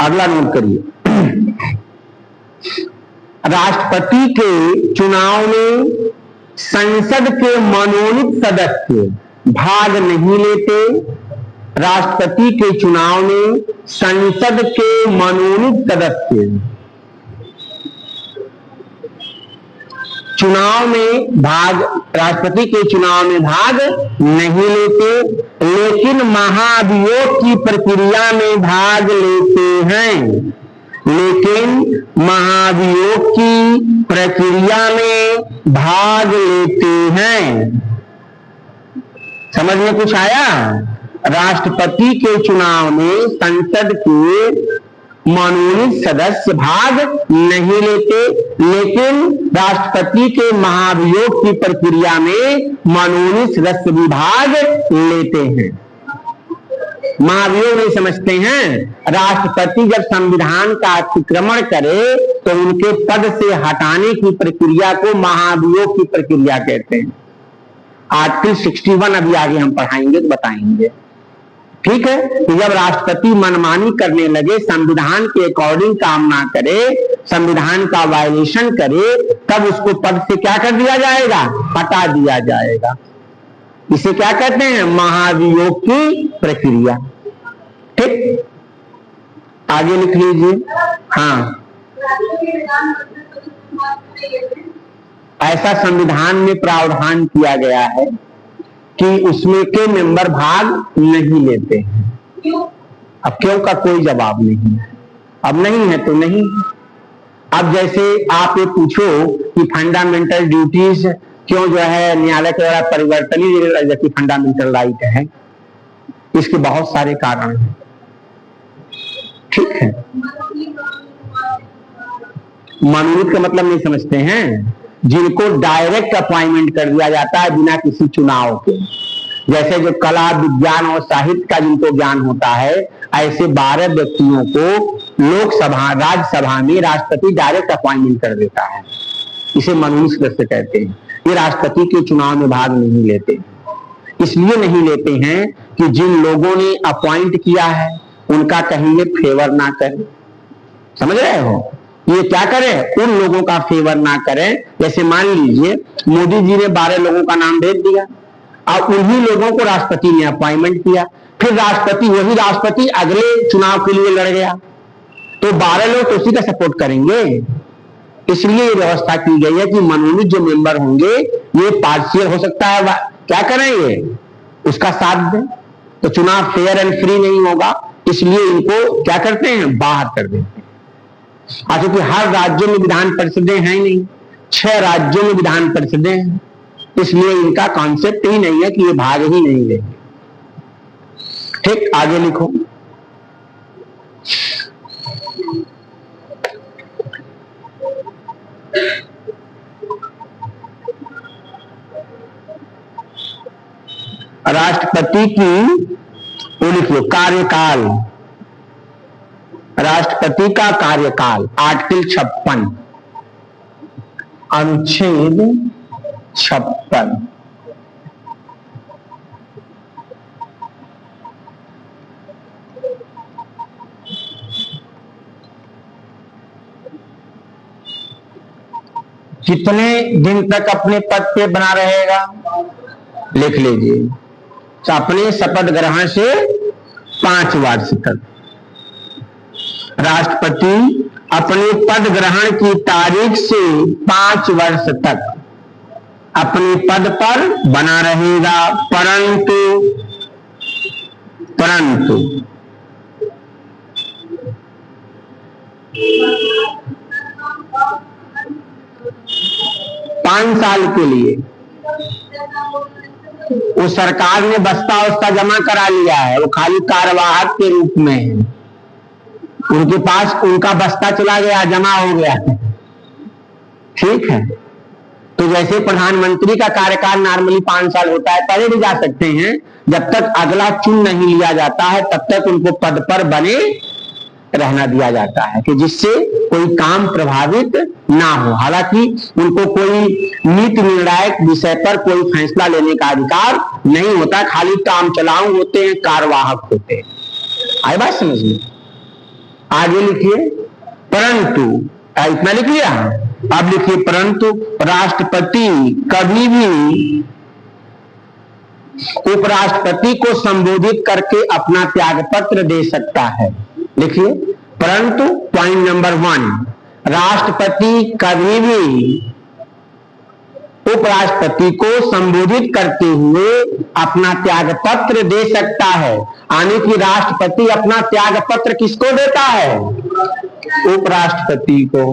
अगला नोट करिए, राष्ट्रपति के चुनाव में संसद के मनोनीत सदस्य भाग नहीं लेते। राष्ट्रपति के चुनाव में संसद के मनोनीत सदस्य चुनाव में भाग, राष्ट्रपति के चुनाव में भाग नहीं लेते, लेकिन महाभियोग की प्रक्रिया में भाग लेते हैं। लेकिन महाभियोग की प्रक्रिया में भाग लेते हैं। समझ में कुछ आया? राष्ट्रपति के चुनाव में संसद के मनोनीत सदस्य भाग नहीं लेते, लेकिन राष्ट्रपति के महाभियोग की प्रक्रिया में मनोनीत सदस्य भी भाग लेते हैं। महाभियोग नहीं समझते हैं? राष्ट्रपति जब संविधान का अतिक्रमण करे तो उनके पद से हटाने की प्रक्रिया को महाभियोग की प्रक्रिया कहते हैं। आर्टिकल 61 अभी आगे हम पढ़ाएंगे तो बताएंगे, ठीक है? तो जब राष्ट्रपति मनमानी करने लगे, संविधान के अकॉर्डिंग काम ना करे, संविधान का वायलेशन करे, तब उसको पद से क्या कर दिया जाएगा? हटा दिया जाएगा। इसे क्या कहते हैं? महाभियोग की प्रक्रिया। ठीक, आगे लिख लीजिए। हाँ, ऐसा संविधान में प्रावधान किया गया है कि उसमें के मेंबर भाग नहीं लेते हैं। अब क्यों का कोई जवाब नहीं है। अब नहीं है तो नहीं। अब जैसे आप ये पूछो कि फंडामेंटल ड्यूटीज क्यों जो है न्यायालय के द्वारा परिवर्तन ही जबकि फंडामेंटल राइट है, इसके बहुत सारे कारण हैं। ठीक है, मनोनीत का मतलब नहीं समझते हैं? जिनको डायरेक्ट अपॉइंटमेंट कर दिया जाता है बिना किसी चुनाव के। जैसे जो कला, विज्ञान और साहित्य का जिनको ज्ञान होता है, ऐसे 12 व्यक्तियों को लोकसभा, राज्यसभा में राष्ट्रपति डायरेक्ट अपॉइंटमेंट कर देता है। इसे मनोनीत सदस्य कहते हैं। ये राष्ट्रपति के चुनाव में भाग नहीं लेते। इसलिए नहीं लेते हैं कि जिन लोगों ने अपॉइंट किया है उनका कहीं ये फेवर ना करें। समझ रहे हो? ये क्या करें? उन लोगों का फेवर ना करें। जैसे मान लीजिए मोदी जी ने 12 लोगों का नाम भेज दिया और उन्हीं लोगों को राष्ट्रपति ने अपॉइंटमेंट किया, फिर राष्ट्रपति, वही राष्ट्रपति अगले चुनाव के लिए लड़ गया, तो 12 लोग तो उसी का सपोर्ट करेंगे। इसलिए ये व्यवस्था की गई है कि मनोनीत जो मेंबर होंगे ये पार्शियल हो सकता है, क्या करेंगे? उसका साथ दें, तो चुनाव फेयर एंड फ्री नहीं होगा। इसलिए इनको क्या करते हैं? बाहर कर देते हैं। क्योंकि हर राज्य में विधान परिषदें हैं नहीं, 6 राज्यों में विधान परिषदें हैं, इसलिए इनका कॉन्सेप्ट ही नहीं है कि ये भाग ही नहीं लेंगे। ठीक, आगे लिखो। राष्ट्रपति की वो लिखिए कार्यकाल, राष्ट्रपति का कार्यकाल, आर्टिकल 56, अनुच्छेद 56। कितने दिन तक अपने पद पे बना रहेगा? लिख लीजिए, अपने शपथ ग्रहण से 5 वर्ष तक। राष्ट्रपति अपने पद ग्रहण की तारीख से 5 वर्ष तक अपने पद पर बना रहेगा, परंतु 5 साल के लिए वो सरकार ने बस्ता वस्ता जमा करा लिया है, वो खाली कार्यवाहक के रूप में है, उनके पास उनका बस्ता चला गया, जमा हो गया है। ठीक है, तो जैसे प्रधानमंत्री का कार्यकाल नॉर्मली 5 साल होता है, पहले भी जा सकते हैं, जब तक अगला चुन नहीं लिया जाता है तब तक उनको पद पर बने रहना दिया जाता है, कि जिससे कोई काम प्रभावित ना हो। हालांकि उनको कोई नीति निर्णायक विषय पर कोई फैसला लेने का अधिकार नहीं होता, खाली काम चलाऊ होते हैं, कार्यवाहक होते हैं। आई बात समझ में? आगे लिखिए, परंतु, इतना लिख लिया, अब लिखिए, परंतु राष्ट्रपति कभी भी उपराष्ट्रपति को संबोधित करके अपना त्यागपत्र दे सकता है। लिखिए, परंतु पॉइंट नंबर 1, राष्ट्रपति कभी भी उपराष्ट्रपति को संबोधित करते हुए अपना त्यागपत्र दे सकता है। यानी कि राष्ट्रपति अपना त्यागपत्र किसको देता है? उपराष्ट्रपति को।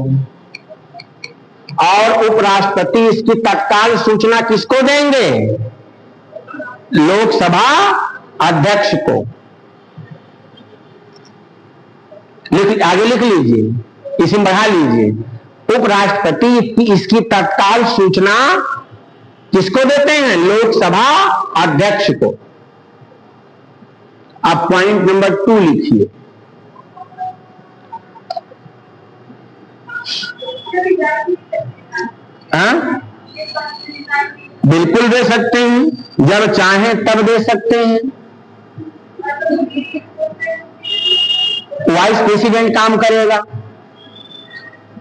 और उपराष्ट्रपति इसकी तत्काल सूचना किसको देंगे? लोकसभा अध्यक्ष को। आगे लिख लीजिए, इसमें बढ़ा लीजिए, उपराष्ट्रपति इसकी तत्काल सूचना किसको देते हैं? लोकसभा अध्यक्ष को। अब पॉइंट नंबर 2 लिखिए, बिल्कुल दे सकते हैं, जब चाहें तब दे सकते हैं। वाइस प्रेसिडेंट काम करेगा,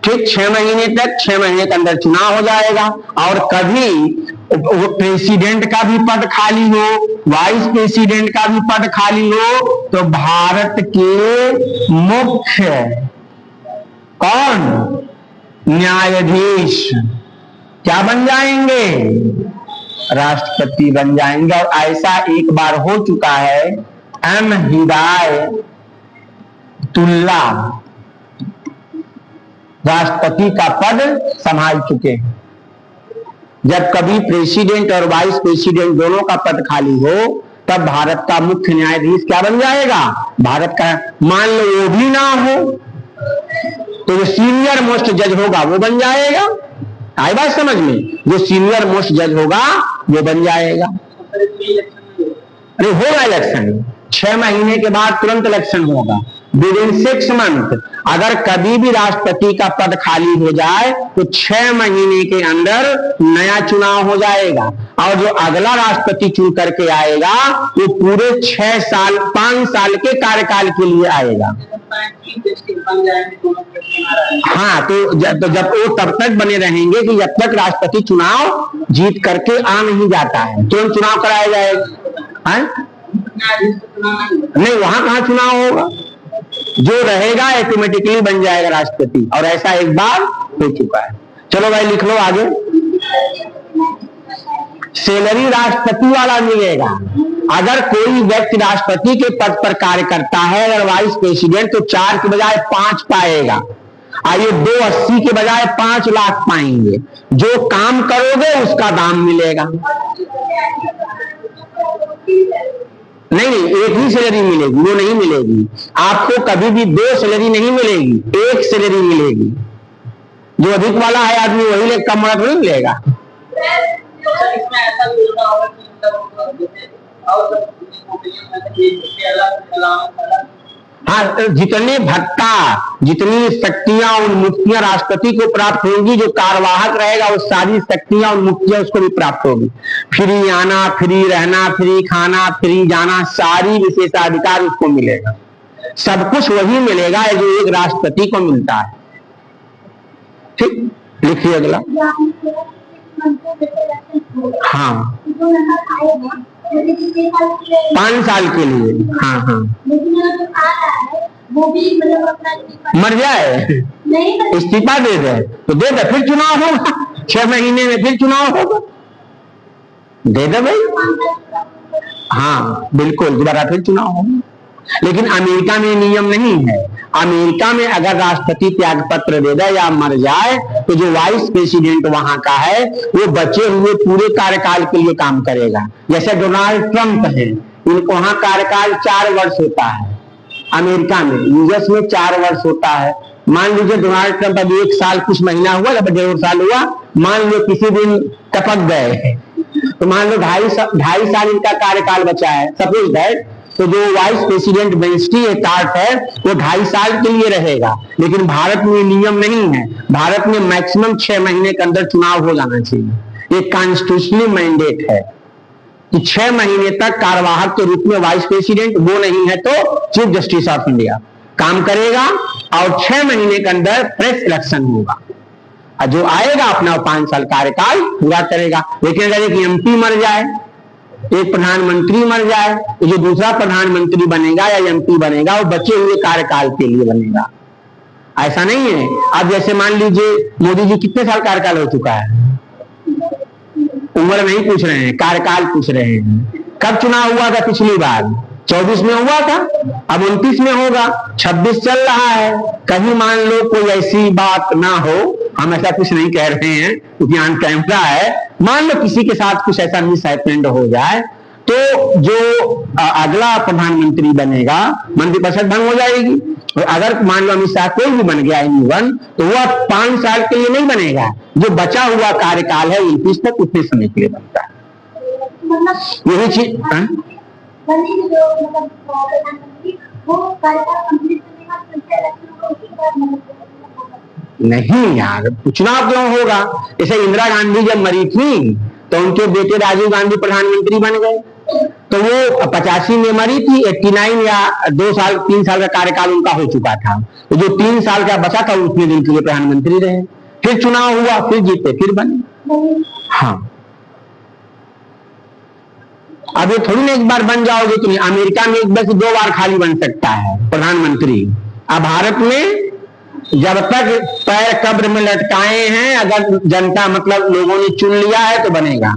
ठीक, 6 महीने तक, 6 महीने के अंदर चुनाव हो जाएगा। और कभी प्रेसिडेंट का भी पद खाली हो, वाइस प्रेसिडेंट का भी पद खाली हो, तो भारत के मुख्य कौन? न्यायाधीश क्या बन जाएंगे? राष्ट्रपति बन जाएंगे। और ऐसा एक बार हो चुका है, एम हिदायतुल्लाह राष्ट्रपति का पद संभाल चुके हैं। जब कभी प्रेसिडेंट और वाइस प्रेसिडेंट दोनों का पद खाली हो, तब भारत का मुख्य न्यायाधीश क्या बन जाएगा? भारत का, मान लो वो भी ना हो तो जो सीनियर मोस्ट जज होगा वो बन जाएगा। आई बात समझ में? जो सीनियर मोस्ट जज होगा वो बन जाएगा। अरे होगा इलेक्शन, 6 महीने के बाद तुरंत इलेक्शन होगा, विदिन 6 मंथ। अगर कभी भी राष्ट्रपति का पद खाली हो जाए तो 6 महीने के अंदर नया चुनाव हो जाएगा, और जो अगला राष्ट्रपति चुन करके आएगा वो पूरे 6 साल 5 साल के कार्यकाल के लिए आएगा। हाँ, तो जब वो तब तक बने रहेंगे कि जब तक राष्ट्रपति चुनाव जीत करके आ नहीं जाता है, तुरंत चुनाव कराया जाएगा। नहीं, वहां कहां चुनाव होगा? जो रहेगा ऑटोमेटिकली बन जाएगा राष्ट्रपति, और ऐसा एक बार हो चुका है। चलो भाई लिख लो आगे। सैलरी राष्ट्रपति वाला मिलेगा। अगर कोई व्यक्ति राष्ट्रपति के पद पर कार्य करता है, अगर वाइस प्रेसिडेंट, तो 4 के बजाय 5 पाएगा। आइए 280 के बजाय 5 लाख पाएंगे। जो काम करोगे उसका दाम मिलेगा। नहीं, एक ही सैलरी मिलेगी, वो नहीं मिलेगी आपको। कभी भी 2 सैलरी नहीं मिलेगी, 1 सैलरी मिलेगी। जो अधिक वाला है आदमी वही ले, कम वाला थोड़ी मिलेगा। हाँ, जितने भत्ता, जितनी शक्तियां और मुक्तियां राष्ट्रपति को प्राप्त होंगी, जो कार्यवाहक रहेगा वो सारी शक्तियां और मुक्तियां उसको भी प्राप्त होगी। फ्री आना, फ्री रहना, फ्री खाना, फ्री जाना, सारी विशेषाधिकार उसको मिलेगा। सब कुछ वही मिलेगा जो एक राष्ट्रपति को मिलता है। ठीक, लिखिए अगला। हाँ, 5 साल के लिए। हाँ हाँ, वो भी मतलब मर जाए, इस्तीफा दे दे तो दे दे, फिर चुनाव होगा, 6 महीने में फिर चुनाव होगा, दे दे भाई। हाँ बिल्कुल, दोबारा फिर चुनाव होगा। लेकिन अमेरिका में नियम नहीं है। अमेरिका में अगर राष्ट्रपति त्याग पत्र दे दे या मर जाए तो जो वाइस प्रेसिडेंट वहां का है वो बचे हुए पूरे कार्यकाल के लिए काम करेगा। जैसे डोनाल्ड ट्रंप है, इनको वहां कार्यकाल 4 वर्ष होता है। अमेरिका में, यूएस में 4 वर्ष होता है। मान लीजिए डोनाल्ड ट्रंप अभी 1 साल कुछ महीना हुआ या 1.5 साल हुआ, मान लो किसी दिन टपक गए तो मान लो 2.5 साल इनका कार्यकाल बचा है, सपोज दैट। तो जो वाइस प्रेसिडेंट बेंस्टी कार्ट है वो 2.5 साल के लिए रहेगा। लेकिन भारत में नियम नहीं है। भारत में मैक्सिमम 6 महीने के अंदर चुनाव हो जाना चाहिए। एक कॉन्स्टिट्यूशनली मैंडेट है कि 6 महीने तक कार्यवाहक के रूप में वाइस प्रेसिडेंट, वो नहीं है तो चीफ जस्टिस ऑफ इंडिया काम करेगा और 6 महीने के अंदर प्रेस इलेक्शन होगा और जो आएगा अपना 5 साल कार्यकाल पूरा करेगा। लेकिन अगर एक एमपी मर जाए, एक प्रधानमंत्री मर जाए तो जो दूसरा प्रधानमंत्री बनेगा या एमपी बनेगा वो बचे हुए कार्यकाल के लिए बनेगा। ऐसा नहीं है। अब जैसे मान लीजिए मोदी जी कितने साल कार्यकाल हो चुका है, उम्र नहीं पूछ रहे हैं, कार्यकाल पूछ रहे हैं। कब चुनाव हुआ था पिछली बार? 24 में हुआ था, अब 29 में होगा, 26 चल रहा है। कहीं मान लो कोई ऐसी बात ना हो, हम ऐसा कुछ नहीं कह रहे हैं क्योंकि ऑन कैमरा है, मान लो किसी के साथ कुछ ऐसा मिसहैपनिंग हो जाए तो जो अगला प्रधानमंत्री बनेगा मंत्रिपरिषद भंग हो जाएगी। और अगर मान लो अमित शाह कोई भी बन गया एनीवन, तो वह 5 साल के लिए नहीं बनेगा, जो बचा हुआ कार्यकाल है 29 तक उतने समय के लिए बनता है। यही चीज नहीं यार, चुनाव क्यों होगा? जैसे इंदिरा गांधी जब मरी थी तो उनके बेटे राजीव गांधी प्रधानमंत्री बन गए, तो वो 85 में मरी थी, 89 या 2 साल 3 साल का कार्यकाल उनका हो चुका था। तो जो 3 साल का बचा था उतने दिन के लिए प्रधानमंत्री रहे, फिर चुनाव हुआ, फिर जीते, फिर बने। हाँ, अब ये थोड़ी ना एक बार बन जाओगे तुम। अमेरिका में एक बार से 2 बार खाली बन सकता है प्रधानमंत्री। अब भारत में जब तक पैर कब्र में लटकाए हैं, अगर जनता मतलब लोगों ने चुन लिया है तो बनेगा।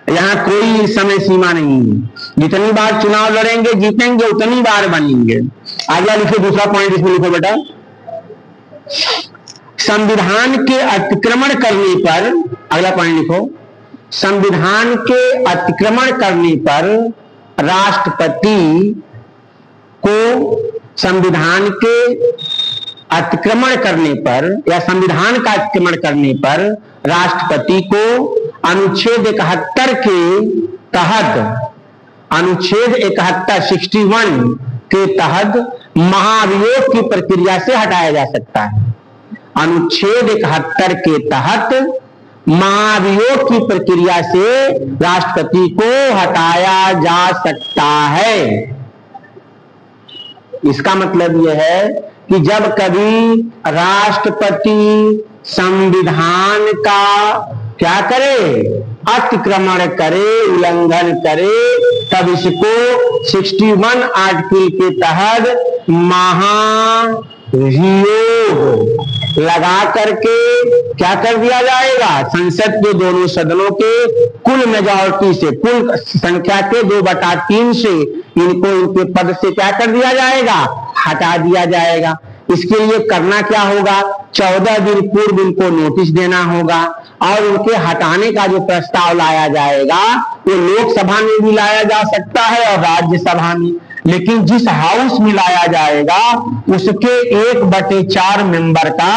यहाँ कोई समय सीमा नहीं है, जितनी बार चुनाव लड़ेंगे जीतेंगे उतनी बार बनेंगे। आगे लिखो दूसरा पॉइंट, इसमें लिखो बेटा, संविधान के अतिक्रमण करने पर, अगला पॉइंट लिखो, संविधान के अतिक्रमण करने पर राष्ट्रपति को, संविधान के अतिक्रमण करने पर या संविधान का अतिक्रमण करने पर राष्ट्रपति को अनुच्छेद 71 के तहत, अनुच्छेद 71 61 के तहत महाभियोग की प्रक्रिया से हटाया जा सकता है। अनुच्छेद 71 के तहत महाभियोग की प्रक्रिया से राष्ट्रपति को हटाया जा सकता है। इसका मतलब यह है कि जब कभी राष्ट्रपति संविधान का क्या करे, अतिक्रमण करे, उल्लंघन करे, तब इसको 61 आर्टिकल के तहत महाभियोग लगा करके क्या कर दिया जाएगा, संसद के दोनों सदनों के कुल मेजॉरिटी से, कुल संख्या के 2/3 से इनको इनके पद से क्या कर दिया जाएगा, हटा दिया जाएगा। इसके लिए करना क्या होगा, 14 दिन पूर्व इनको नोटिस देना होगा और उनके हटाने का जो प्रस्ताव लाया जाएगा वो लोकसभा में भी लाया जा सकता है और राज्यसभा में, लेकिन जिस हाउस में लाया जाएगा उसके 1/4 मेंबर का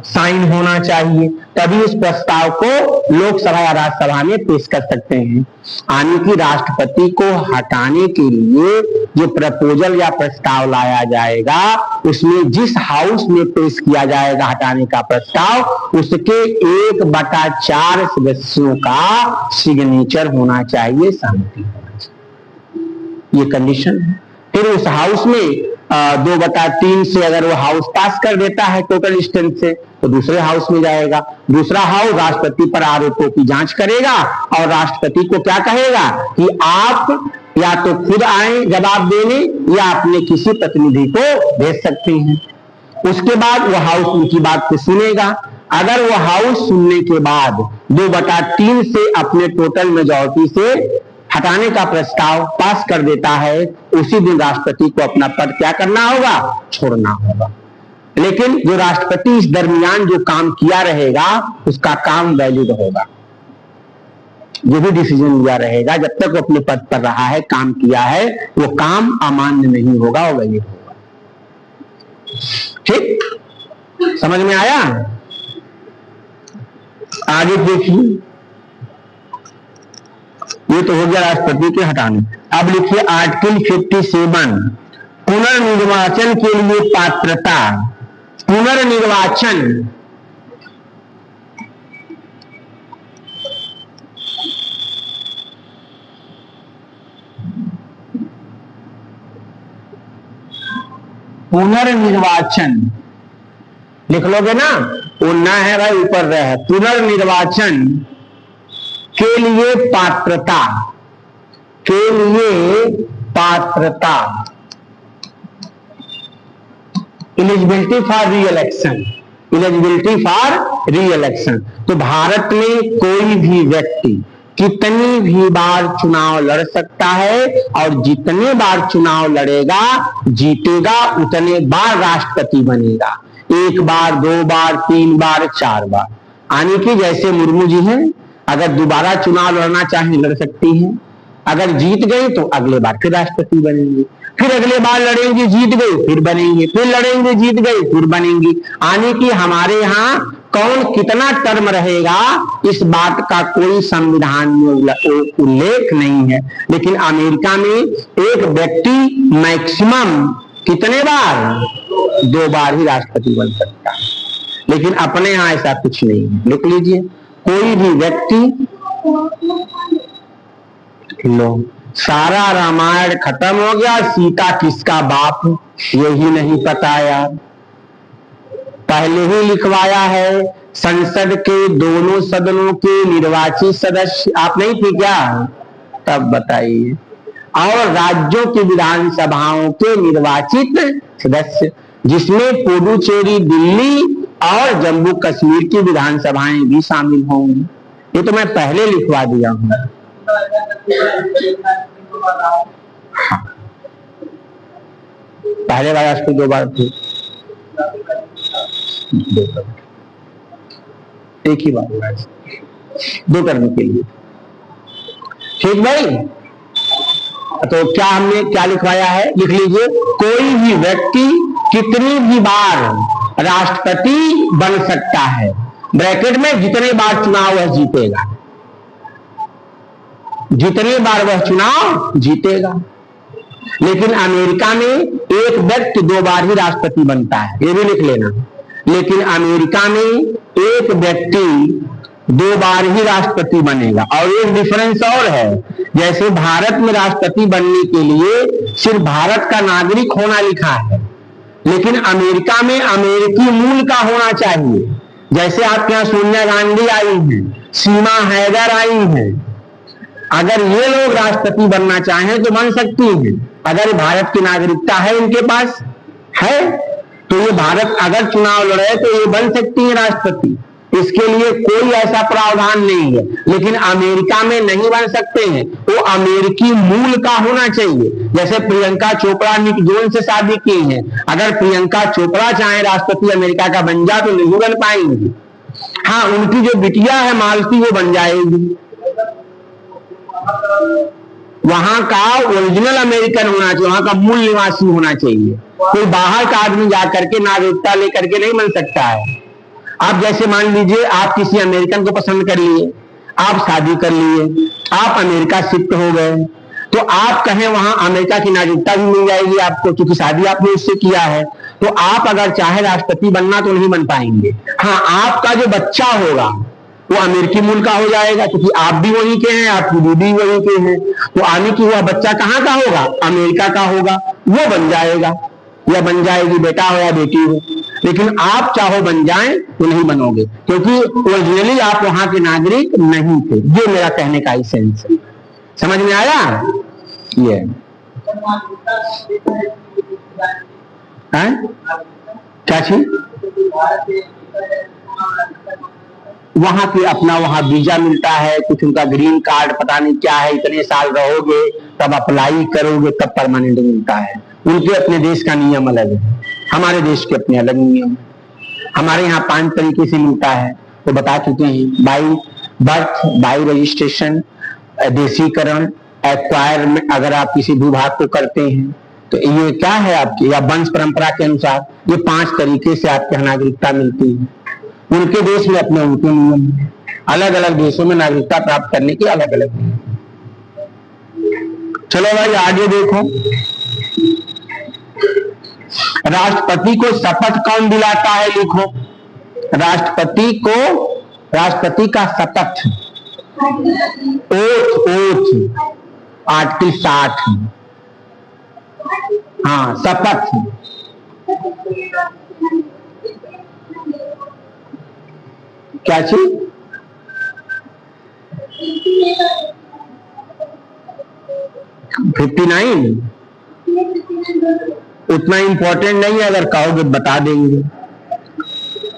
साइन होना चाहिए, तभी उस प्रस्ताव को लोकसभा या राज्यसभा में पेश कर सकते हैं। यानी कि राष्ट्रपति को हटाने के लिए जो प्रपोजल या प्रस्ताव लाया जाएगा उसमें जिस हाउस में पेश किया जाएगा हटाने का प्रस्ताव, उसके 1/4 सदस्यों का सिग्नेचर होना चाहिए, सहमति। ये कंडीशन है। फिर उस हाउस में 2/3 से अगर वो हाउस पास कर देता है टोटल स्ट्रेंथ से तो दूसरे हाउस में जाएगा। दूसरा हाउस राष्ट्रपति पर आरोपों की जांच करेगा और राष्ट्रपति को क्या कहेगा कि आप या तो खुद आए जवाब देने या अपने किसी प्रतिनिधि को भेज सकते हैं। उसके बाद वो हाउस उनकी बात को सुनेगा। अगर वो हाउस सुनने के बाद 2/3 से अपने टोटल मेजॉरिटी से हटाने का प्रस्ताव पास कर देता है, उसी दिन राष्ट्रपति को अपना पद क्या करना होगा, छोड़ना होगा। लेकिन जो राष्ट्रपति इस दरमियान जो काम किया रहेगा उसका काम वैलिड होगा। जो भी डिसीजन लिया रहेगा जब तक वो अपने पद पर रहा है, काम किया है, वो काम अमान्य नहीं होगा, वो वैलिड होगा। ठीक, समझ में आया? आगे देखिए, ये तो हो गया राष्ट्रपति के हटाने। अब लिखिए आर्टिकल 57 पुनर्निर्वाचन के लिए पात्रता। पुनर्निर्वाचन लिख लोगे ना, वो ना है भाई, ऊपर रहे। पुनर्निर्वाचन के लिए पात्रता, के लिए पात्रता, एलिजिबिलिटी फॉर री इलेक्शन, एलिजिबिलिटी फॉर री इलेक्शन। तो भारत में कोई भी व्यक्ति कितनी भी बार चुनाव लड़ सकता है और जितने बार चुनाव लड़ेगा जीतेगा उतने बार राष्ट्रपति बनेगा। 1 बार, 2 बार, 3 बार, 4 बार। यानी कि जैसे मुर्मू जी हैं, अगर दोबारा चुनाव लड़ना चाहे लड़ सकती हैं। अगर जीत गई तो अगले बार फिर राष्ट्रपति बनेंगे, फिर अगले बार लड़ेंगे, जीत गई फिर बनेंगे, फिर लड़ेंगे, जीत गई फिर बनेंगी। यानी कि हमारे यहाँ कौन कितना टर्म रहेगा इस बात का कोई संविधान में उल्लेख नहीं है। लेकिन अमेरिका में एक व्यक्ति मैक्सिमम कितने बार, 2 बार ही राष्ट्रपति बन सकता है। लेकिन अपने यहाँ ऐसा कुछ नहीं है। लिख लीजिए, कोई भी व्यक्ति, लो सारा रामायण खत्म हो गया, सीता किसका बाप यही नहीं पता यार। पहले ही लिखवाया है, संसद के दोनों सदनों के निर्वाचित सदस्य आप नहीं थे क्या, तब बताइए। और राज्यों की विधानसभाओं के निर्वाचित सदस्य, जिसमें पुडुचेरी, दिल्ली और जम्मू कश्मीर की विधानसभाएं भी शामिल होंगी। ये तो मैं पहले लिखवा दिया हूं। हाँ। पहले बार राष्ट्रपति 2 बार थे, एक ही बार 2 टर्म के लिए। ठीक भाई, तो क्या हमने क्या लिखवाया है, लिख लीजिए, कोई भी व्यक्ति कितनी भी बार राष्ट्रपति बन सकता है, ब्रैकेट में जितने बार चुनाव वह जीतेगा, जितने बार वह चुनाव जीतेगा। लेकिन अमेरिका में एक व्यक्ति 2 बार ही राष्ट्रपति बनता है, ये भी लिख लेना। लेकिन अमेरिका में एक व्यक्ति 2 बार ही राष्ट्रपति बनेगा। और एक डिफरेंस और है, जैसे भारत में राष्ट्रपति बनने के लिए सिर्फ भारत का नागरिक होना लिखा है, लेकिन अमेरिका में अमेरिकी मूल का होना चाहिए। जैसे आपके यहाँ सोनिया गांधी आई हैं, सीमा हैदर आई हैं, अगर ये लोग राष्ट्रपति बनना चाहें तो बन सकती हैं। अगर भारत की नागरिकता है इनके पास है तो ये भारत अगर चुनाव लड़े तो ये बन सकती है राष्ट्रपति, इसके लिए कोई ऐसा प्रावधान नहीं है। लेकिन अमेरिका में नहीं बन सकते हैं, वो अमेरिकी मूल का होना चाहिए। जैसे प्रियंका चोपड़ा निक जोन से शादी की है, अगर प्रियंका चोपड़ा चाहे राष्ट्रपति अमेरिका का बन जा तो नहीं बन पाएंगी। हाँ, उनकी जो बिटिया है मालती वो बन जाएगी। वहां का ओरिजिनल अमेरिकन होना चाहिए, वहां का मूल निवासी होना चाहिए। कोई बाहर का आदमी जाकर के नागरिकता लेकर के नहीं बन सकता है। आप जैसे मान लीजिए आप किसी अमेरिकन को पसंद कर लिए, आप शादी कर लिए, आप अमेरिका शिफ्ट हो गए, तो आप कहें वहां अमेरिका की नागरिकता भी मिल जाएगी आपको, क्योंकि शादी आपने उससे किया है। तो आप अगर चाहे राष्ट्रपति बनना तो नहीं बन पाएंगे। हाँ, आपका जो बच्चा होगा वो अमेरिकी मूल का हो जाएगा, क्योंकि आप भी वहीं के हैं, आपकी बीवी वहीं के हैं। तो आने की हुआ बच्चा कहाँ का होगा, अमेरिका का होगा, वो बन जाएगा। या बन जाएगी, बेटा हो या बेटी हो। लेकिन आप चाहो बन जाएं तो नहीं बनोगे, क्योंकि ओरिजिनली आप वहां के नागरिक नहीं थे। ये मेरा कहने का ही सेंस है। समझ में आया? ये है क्या चीज? वहां के अपना वहां वीजा मिलता है, कुछ उनका ग्रीन कार्ड पता नहीं क्या है, इतने साल रहोगे तब अप्लाई करोगे तब परमानेंट मिलता है। उनके अपने देश का नियम अलग है, हमारे देश के अपने अलग नियम। हमारे यहाँ 5 तरीके से मिलता है, तो बता चुके हैं। बाई बर्थ, बाई रजिस्ट्रेशन, देशीकरण, एक्वायर में अगर आप किसी भूभाग को करते हैं तो ये क्या है आपकी, या वंश परंपरा के अनुसार, ये 5 तरीके से आपके नागरिकता मिलती है। उनके देश में अपने उनके नियम, अलग अलग देशों में नागरिकता प्राप्त करने की अलग अलग नियम। चलो भाई आगे देखो, राष्ट्रपति को शपथ कौन दिलाता है? लिखो, राष्ट्रपति का शपथ, ओथ, आर्टिकल 60। हाँ, शपथ। क्या चीज? $59 उतना इंपॉर्टेंट नहीं है, अगर कहोगे बता देंगे।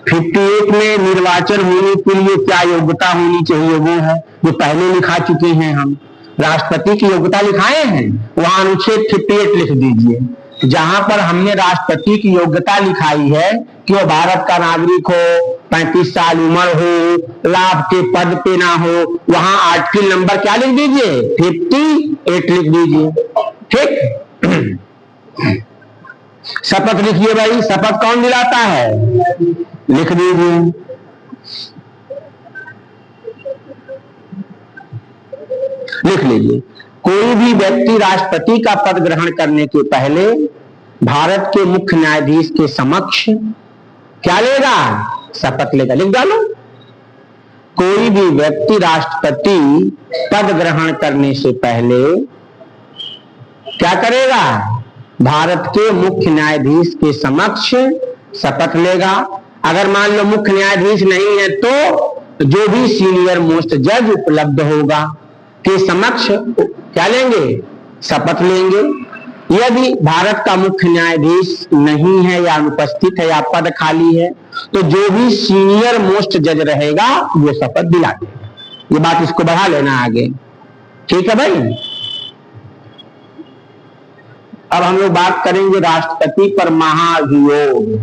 58 में निर्वाचन होने के लिए क्या योग्यता होनी चाहिए, वो है जो पहले लिखा चुके हैं हम। राष्ट्रपति की योग्यता लिखाए हैं, वहां अनुच्छेद 58 लिख दीजिए। जहां पर हमने राष्ट्रपति की योग्यता लिखाई है कि वो भारत का नागरिक हो, 35 साल उम्र हो, लाभ के पद पे ना हो, वहां आर्टिकल नंबर क्या लिख दीजिए? 58 लिख दीजिए। ठीक। शपथ लिखिए भाई, शपथ कौन दिलाता है? लिख दीजिए। लिख लीजिए, कोई भी व्यक्ति राष्ट्रपति का पद ग्रहण करने के पहले भारत के मुख्य न्यायाधीश के समक्ष क्या लेगा? शपथ लेगा। लिख डालो, कोई भी व्यक्ति राष्ट्रपति पद ग्रहण करने से पहले क्या करेगा? भारत के मुख्य न्यायाधीश के समक्ष शपथ लेगा। अगर मान लो मुख्य न्यायाधीश नहीं है तो जो भी सीनियर मोस्ट जज उपलब्ध होगा के समक्ष क्या लेंगे? शपथ लेंगे। यदि भारत का मुख्य न्यायाधीश नहीं है या अनुपस्थित है या पद खाली है तो जो भी सीनियर मोस्ट जज रहेगा वो शपथ दिला देगा। ये बात इसको बढ़ा लेना आगे, ठीक है भाई। अब हम लोग बात करेंगे राष्ट्रपति पर महाभियोग।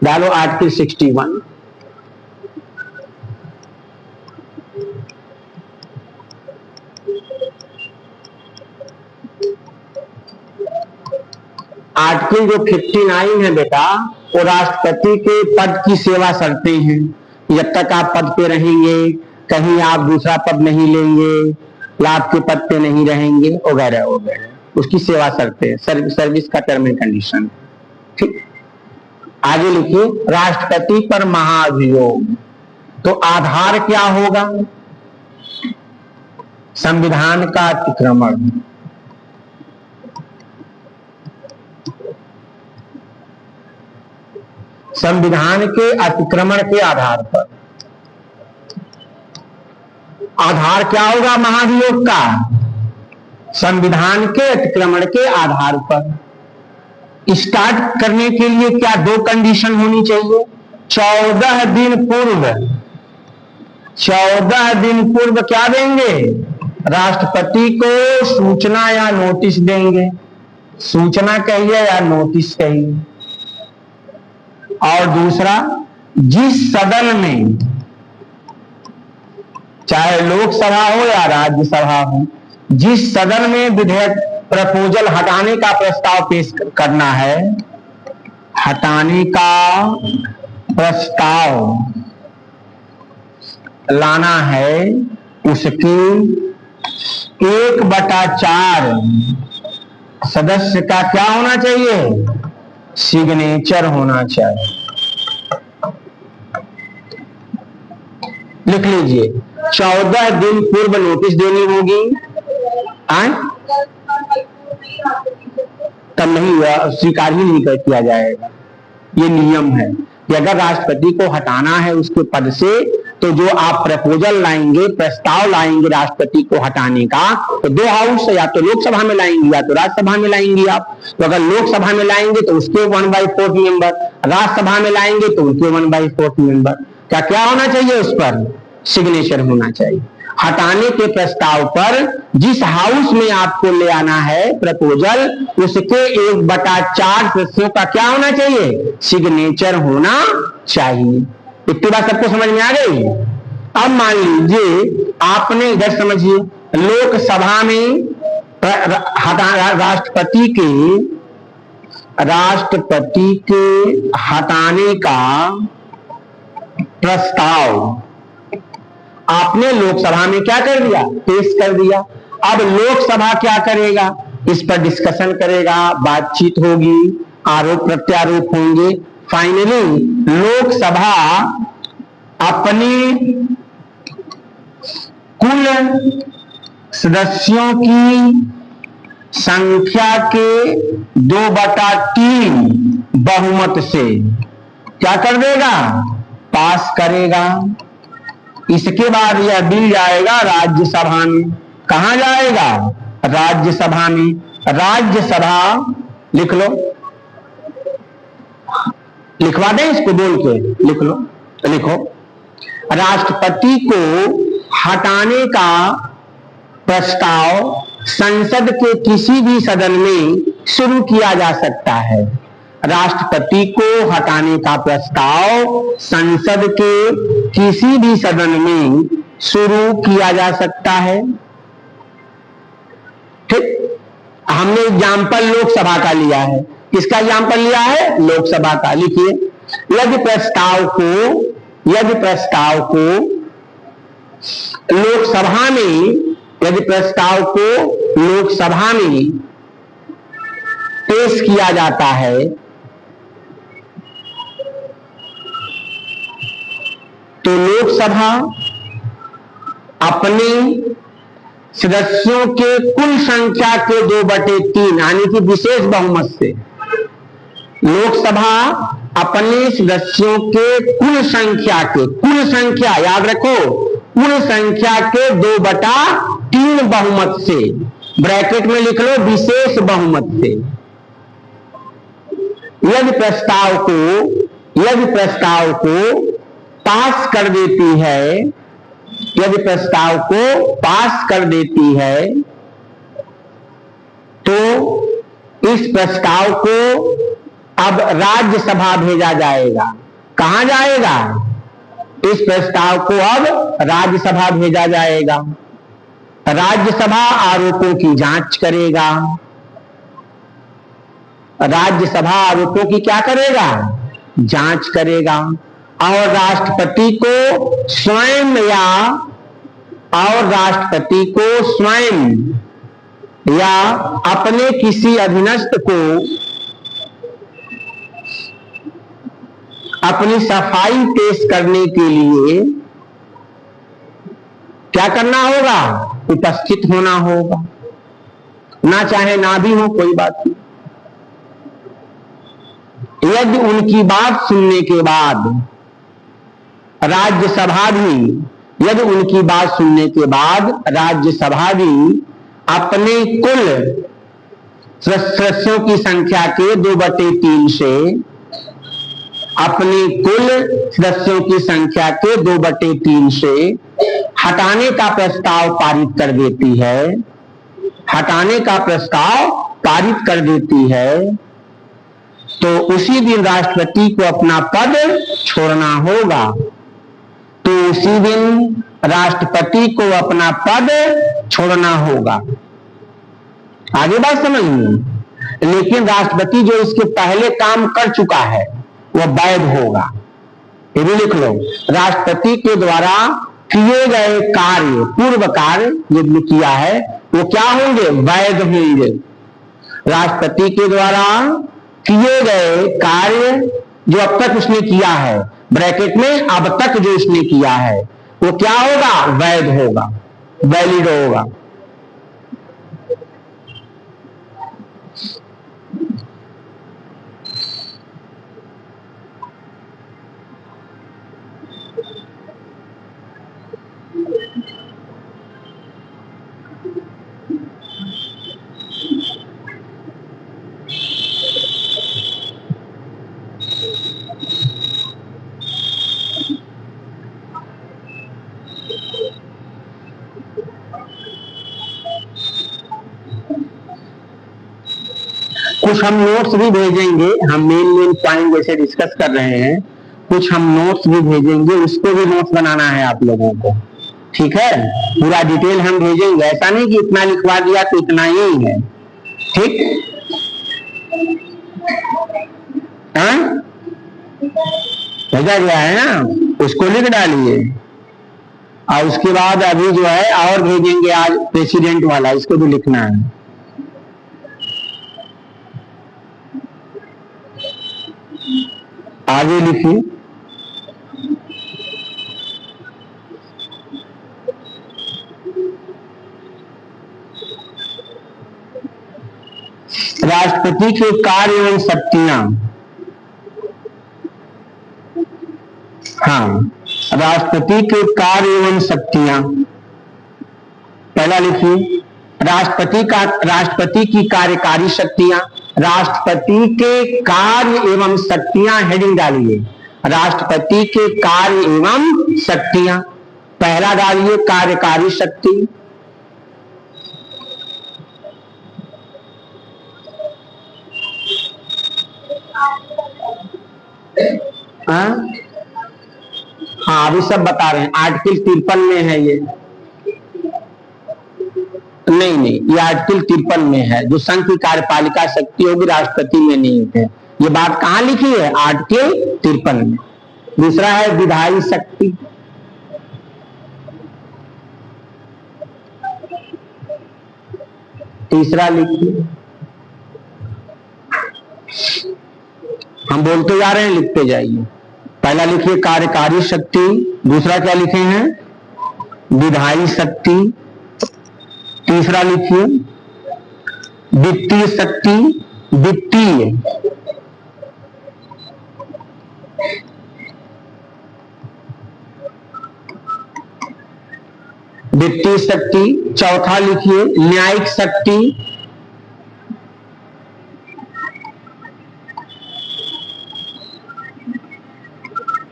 डालो आर्टिकल 61। आर्टिकल जो 59 है बेटा, वो राष्ट्रपति के पद की सेवा शर्तें हैं। जब तक आप पद पे रहेंगे, कहीं आप दूसरा पद नहीं लेंगे, लाभ के पद पे नहीं रहेंगे, वगैरह वगैरह, उसकी सेवा शर्तें, सर्विस का टर्म एंड कंडीशन। ठीक, आगे लिखिए, राष्ट्रपति पर महाभियोग। तो आधार क्या होगा? संविधान का अतिक्रमण। संविधान के अतिक्रमण के आधार पर। आधार क्या होगा महाभियोग का? संविधान के अतिक्रमण के आधार पर। स्टार्ट करने के लिए क्या 2 कंडीशन होनी चाहिए? 14 दिन पूर्व। 14 दिन पूर्व क्या देंगे? राष्ट्रपति को सूचना या नोटिस देंगे। सूचना कहिए या नोटिस कहिए। और दूसरा, जिस सदन में, चाहे लोकसभा हो या राज्यसभा हो, जिस सदन में विधेयक प्रपोजल हटाने का प्रस्ताव पेश करना है, हटाने का प्रस्ताव लाना है, उसकी 1/4 सदस्य का क्या होना चाहिए? सिग्नेचर होना चाहिए। लिख लीजिए, 14 दिन पूर्व नोटिस देनी होगी। मतलब नहीं स्वीकार ही नहीं किया जाएगा। ये नियम है कि अगर राष्ट्रपति को हटाना है उसके पद से, तो जो आप प्रपोजल लाएंगे, प्रस्ताव लाएंगे राष्ट्रपति को हटाने का, तो दो हाउस, या तो लोकसभा में लाएंगे या तो राज्यसभा में लाएंगे आप। तो अगर लोकसभा में लाएंगे तो उसके 1/4 मेंबर, राज्यसभा में लाएंगे तो उनके 1/4 मेंबर। क्या होना चाहिए? उस पर सिग्नेचर होना चाहिए। हटाने के प्रस्ताव पर जिस हाउस में आपको ले आना है प्रपोजल, उसके 1/4 सदस्यों का क्या होना चाहिए? सिग्नेचर होना चाहिए। इतनी बात सबको समझ में आ गई? अब मान लीजिए आपने इधर समझिए, लोकसभा में राष्ट्रपति के हटाने का प्रस्ताव आपने लोकसभा में क्या कर दिया? पेश कर दिया। अब लोकसभा क्या करेगा? इस पर डिस्कशन करेगा, बातचीत होगी, आरोप प्रत्यारोप होंगे। फाइनली लोकसभा अपनी कुल सदस्यों की संख्या के 2/3 बहुमत से क्या कर देगा? पास करेगा। इसके बाद यह बिल जाएगा राज्यसभा में। कहां जाएगा? राज्यसभा में। राज्यसभा लिख लो, लिखवा दें इसको बोल के, लिख लो, लिखो। राष्ट्रपति को हटाने का प्रस्ताव संसद के किसी भी सदन में शुरू किया जा सकता है। राष्ट्रपति को हटाने का प्रस्ताव संसद के किसी भी सदन में शुरू किया जा सकता है। ठीक, हमने एग्जाम्पल लोकसभा का लिया है। किसका एग्जाम्पल लिया है? लोकसभा का। लिखिए, यदि प्रस्ताव को लोकसभा में पेश किया जाता है, तो लोकसभा अपने सदस्यों के कुल संख्या के 2/3 यानी कि विशेष बहुमत से, लोकसभा अपने सदस्यों के कुल संख्या याद रखो, कुल संख्या के 2/3 बहुमत से, ब्रैकेट में लिख लो विशेष बहुमत से, यदि प्रस्ताव को पास कर देती है, यदि प्रस्ताव को पास कर देती है, तो इस प्रस्ताव को अब राज्यसभा भेजा जाएगा। कहां जाएगा? इस प्रस्ताव को अब राज्यसभा भेजा जाएगा। राज्यसभा आरोपों की जांच करेगा। राज्यसभा आरोपों की क्या करेगा? जांच करेगा। और राष्ट्रपति को स्वयं या अपने किसी अधीनस्थ को अपनी सफाई पेश करने के लिए क्या करना होगा? उपस्थित होना होगा। ना चाहे ना भी हो, कोई बात नहीं। यदि उनकी बात सुनने के बाद राज्यसभा भी अपने कुल सदस्यों की संख्या के 2/3 से, अपने कुल सदस्यों की संख्या के 2/3 से हटाने का प्रस्ताव पारित कर देती है, हटाने का प्रस्ताव पारित कर देती है, तो उसी दिन राष्ट्रपति को अपना पद छोड़ना होगा। तो उसी दिन राष्ट्रपति को अपना पद छोड़ना होगा। आगे बात समझ में। लेकिन राष्ट्रपति जो इसके पहले काम कर चुका है वह वैध होगा। ये भी लिख लो, राष्ट्रपति के द्वारा किए गए कार्य, पूर्व कार्य जो किया है वो क्या होंगे? वैध होंगे। राष्ट्रपति के द्वारा किए गए कार्य जो अब तक उसने किया है, ब्रैकेट में अब तक जो उसने किया है, वो क्या होगा? वैध होगा, वैलिड होगा। कुछ हम नोट्स भी भेजेंगे, हम मेन पॉइंट जैसे डिस्कस कर रहे हैं, कुछ हम नोट्स भी भेजेंगे, उसको भी नोट्स बनाना है आप लोगों को, ठीक है। पूरा डिटेल हम भेजेंगे, ऐसा नहीं कि इतना लिखवा दिया तो इतना ही है, ठीक। भेजा गया है ना, उसको लिख डालिए। और उसके बाद अभी जो है और भेजेंगे आज प्रेसिडेंट वाला, इसको भी लिखना है। आगे लिखिए। राष्ट्रपति के कार्य एवं शक्तियां, हाँ, राष्ट्रपति के कार्य एवं शक्तियां, पहला लिखिए। राष्ट्रपति की कार्यकारी शक्तियां, राष्ट्रपति के कार्य एवं शक्तियां, हेडिंग डालिए। राष्ट्रपति के कार्य एवं शक्तियां, पहला डालिए कार्यकारी शक्ति। हाँ, अभी सब बता रहे हैं, आर्टिकल 53 में है ये। नहीं, ये आर्टिकल 53 में है, जो संघ की कार्यपालिका शक्ति होगी राष्ट्रपति में नहीं है। ये बात कहां लिखी है? आर्टिकल 53 में। दूसरा है विधायी शक्ति, तीसरा लिखिए। हम बोलते जा रहे हैं, लिखते जाइए। पहला लिखिए कार्यकारी शक्ति, दूसरा क्या लिखे हैं? विधायी शक्ति, तीसरा लिखिए वित्तीय शक्ति, वित्तीय शक्ति, चौथा लिखिए न्यायिक शक्ति,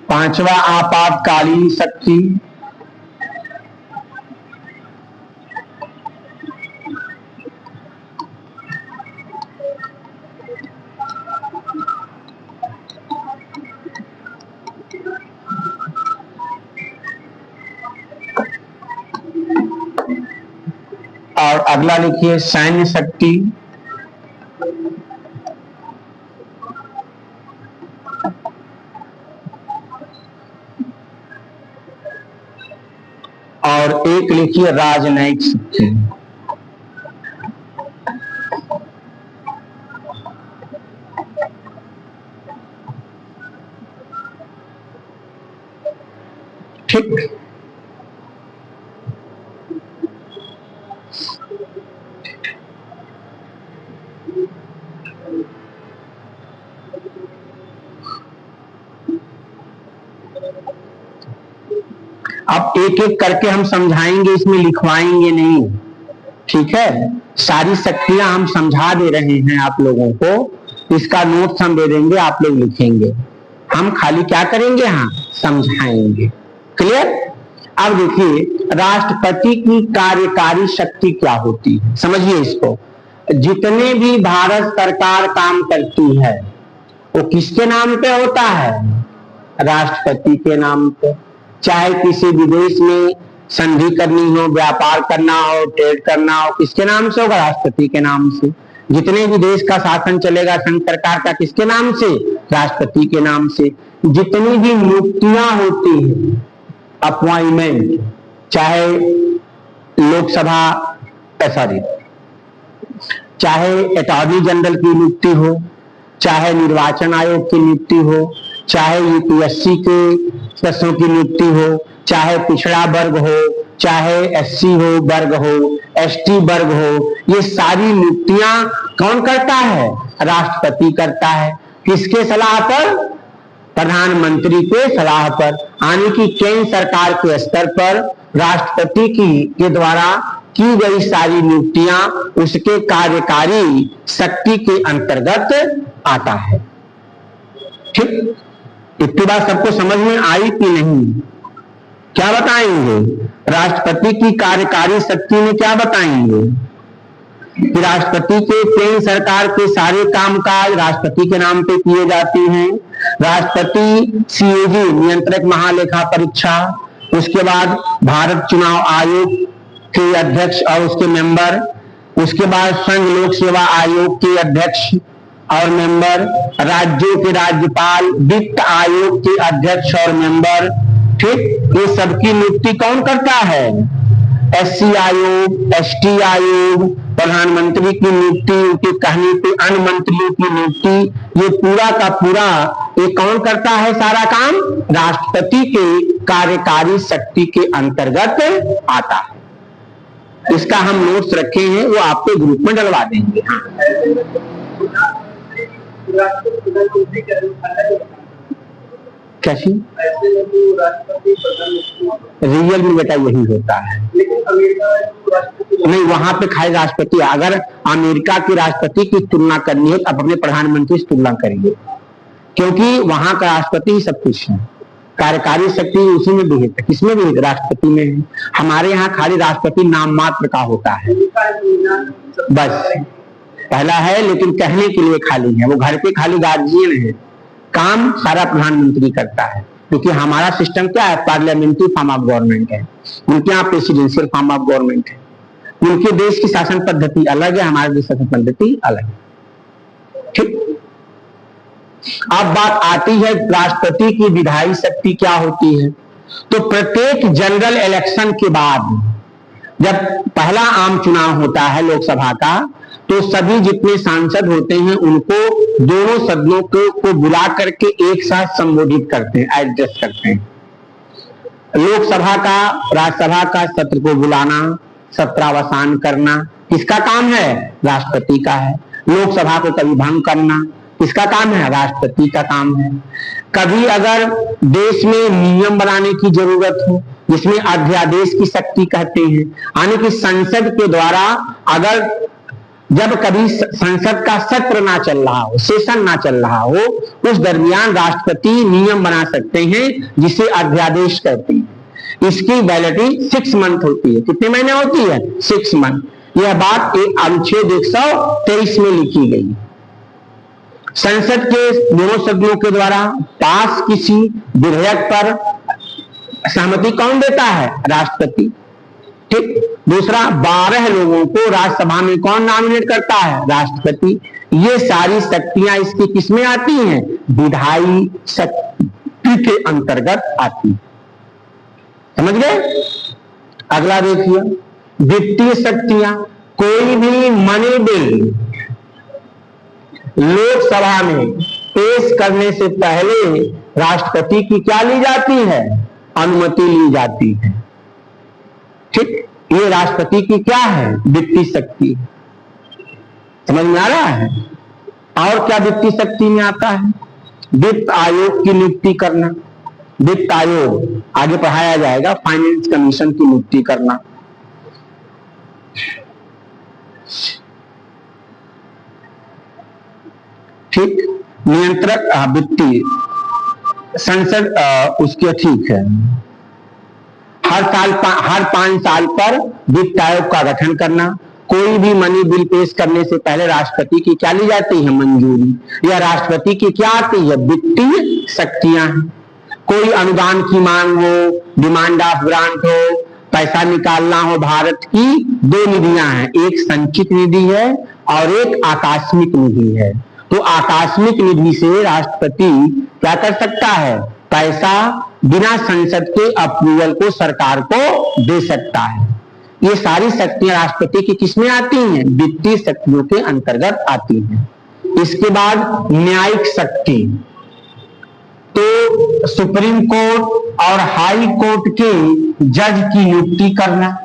पांचवा आपातकालीन शक्ति, और अगला लिखिए सैन्य शक्ति, और एक लिखिए राजनयिक शक्ति। ठीक, अब एक एक करके हम समझाएंगे, इसमें लिखवाएंगे नहीं, ठीक है। सारी शक्तियां हम समझा दे रहे हैं आप लोगों को, इसका नोट्स हम दे देंगे, आप लोग लिखेंगे। हम खाली क्या करेंगे? हाँ, समझाएंगे। क्लियर? अब देखिए राष्ट्रपति की कार्यकारी शक्ति क्या होती है, समझिए इसको। जितने भी भारत सरकार काम करती है वो किसके नाम पे होता है? राष्ट्रपति के नाम पे। चाहे किसी विदेश में संधि करनी हो, व्यापार करना हो, ट्रेड करना हो, किसके नाम से होगा? राष्ट्रपति के नाम से। जितने भी देश का शासन चलेगा संघ सरकार का, किसके नाम से? राष्ट्रपति के नाम से। जितनी भी नियुक्तियां होती हैं, अपॉइंटमेंट, चाहे लोकसभा सॉरी चाहे अटॉर्नी जनरल की नियुक्ति हो, चाहे निर्वाचन आयोग की नियुक्ति हो, चाहे यूपीएससी के सदस्यों की नियुक्ति हो, चाहे पिछड़ा वर्ग हो, चाहे एससी हो वर्ग हो, एसटी वर्ग हो, ये सारी नियुक्तियां कौन करता है? राष्ट्रपति करता है। किसके सलाह पर? प्रधानमंत्री के सलाह पर, यानी कि केंद्र सरकार के स्तर पर राष्ट्रपति के द्वारा की गई सारी नियुक्तियां उसके कार्यकारी शक्ति के अंतर्गत आता है। ठीक, इतनी बात सबको समझ में आई कि नहीं? क्या बताएंगे? राष्ट्रपति की कार्यकारी शक्ति में क्या बताएंगे? कि राष्ट्रपति के केंद्र सरकार के सारे कामकाज राष्ट्रपति के नाम पे किए जाते हैं। राष्ट्रपति सीएजी नियंत्रक महालेखा परीक्षा, उसके बाद भारत चुनाव आयोग के अध्यक्ष और उसके मेंबर, उसके बाद संघ लोक सेवा आयोग के अध्यक्ष और मेंबर, राज्यों के राज्यपाल, वित्त आयोग के अध्यक्ष और मेंबर। ठीक, ये सबकी नियुक्ति कौन करता है? एससी आयोग, एसटी आयोग, प्रधानमंत्री की नियुक्ति, उनके कहने पे अन्य मंत्रियों की नियुक्ति, ये पूरा का पूरा ये कौन करता है? सारा काम राष्ट्रपति के कार्यकारी शक्ति के अंतर्गत आता है। इसका हम नोट्स रखे हैं, वो आपके ग्रुप में डलवा देंगे। कैसी रियल में बेटा यही होता है, लेकिन अमेरिका नहीं, वहां पे खाली राष्ट्रपति। अगर अमेरिका के राष्ट्रपति की तुलना करनी है तो आप अपने प्रधानमंत्री से तुलना करिए, क्योंकि वहां का राष्ट्रपति सब कुछ है, कार्यकारी शक्ति उसी में भी है। किसमें भी है? राष्ट्रपति में है। हमारे यहाँ खाली राष्ट्रपति नाम मात्र का होता है, बस पहला है, लेकिन कहने के लिए खाली है। वो घर के खाली गार्जियन है, काम सारा प्रधानमंत्री करता है। क्योंकि हमारा सिस्टम क्या है? पार्लियामेंट्री फॉर्म ऑफ गवर्नमेंट है, उनके यहाँ प्रेसिडेंशियल फॉर्म ऑफ गवर्नमेंट है। उनके देश की शासन पद्धति अलग है, हमारे देश की शासन पद्धति अलग है। ठीक, अब बात आती है राष्ट्रपति की विधायी शक्ति क्या होती है। तो प्रत्येक जनरल इलेक्शन के बाद जब पहला आम चुनाव होता है लोकसभा का, तो सभी जितने सांसद होते हैं उनको दोनों सदनों को बुला करके एक साथ संबोधित करते हैं, एड्रेस करते हैं। लोकसभा का, राज्यसभा का सत्र को बुलाना, सत्रावसान करना किसका काम है? राष्ट्रपति का है। लोकसभा को कभी भंग करना किसका काम है? राष्ट्रपति का काम है। कभी अगर देश में नियम बनाने की जरूरत हो, जिसमें अध्यादेश की शक्ति कहते हैं, यानी कि संसद के द्वारा अगर जब कभी संसद का सत्र ना चल रहा हो, सेशन ना चल रहा हो, उस दरमियान राष्ट्रपति नियम बना सकते हैं, जिसे अध्यादेश कहते हैं। इसकी वैलिडिटी 6 मंथ होती है। कितने महीने होती है? 6 मंथ। यह बात एक अनुच्छेद 123 में लिखी गई। संसद के दोनों सदनों के द्वारा पास किसी विधेयक पर सहमति कौन देता है? राष्ट्रपति। ठीक, दूसरा 12 लोगों को राज्यसभा में कौन नॉमिनेट करता है? राष्ट्रपति। ये सारी शक्तियां इसकी किसमें आती हैं? विधायी शक्ति के अंतर्गत आती है। समझ गए? अगला देखिए, वित्तीय शक्तियां। कोई भी मनी बिल लोकसभा में पेश करने से पहले राष्ट्रपति की क्या ली जाती है? अनुमति ली जाती है। ठीक, ये राष्ट्रपति की क्या है? वित्तीय शक्ति। समझ में आ रहा है? और क्या वित्तीय शक्ति में आता है? वित्त आयोग की नियुक्ति करना। वित्त आयोग आगे पढ़ाया जाएगा। फाइनेंस कमीशन की नियुक्ति करना। ठीक, नियंत्रक वित्तीय संसद उसके ठीक है। हर 5 साल पर वित्त आयोग का गठन करना। कोई भी मनी बिल पेश करने से पहले राष्ट्रपति की क्या ली जाती है? मंजूरी। या राष्ट्रपति की क्या आती है? वित्तीय शक्तियां हैं। कोई अनुदान की मांग हो, डिमांड ऑफ ग्रांट हो, पैसा निकालना हो, भारत की 2 निधियां हैं, एक संचित निधि है और एक आकस्मिक निधि है। तो आकस्मिक निधि से राष्ट्रपति क्या कर सकता है? पैसा बिना संसद के अप्रूवल को सरकार को दे सकता है। ये सारी शक्तियां राष्ट्रपति की किसमें आती हैं? वित्तीय शक्तियों के अंतर्गत आती हैं। इसके बाद न्यायिक शक्ति। तो सुप्रीम कोर्ट और हाई कोर्ट के जज की नियुक्ति करना।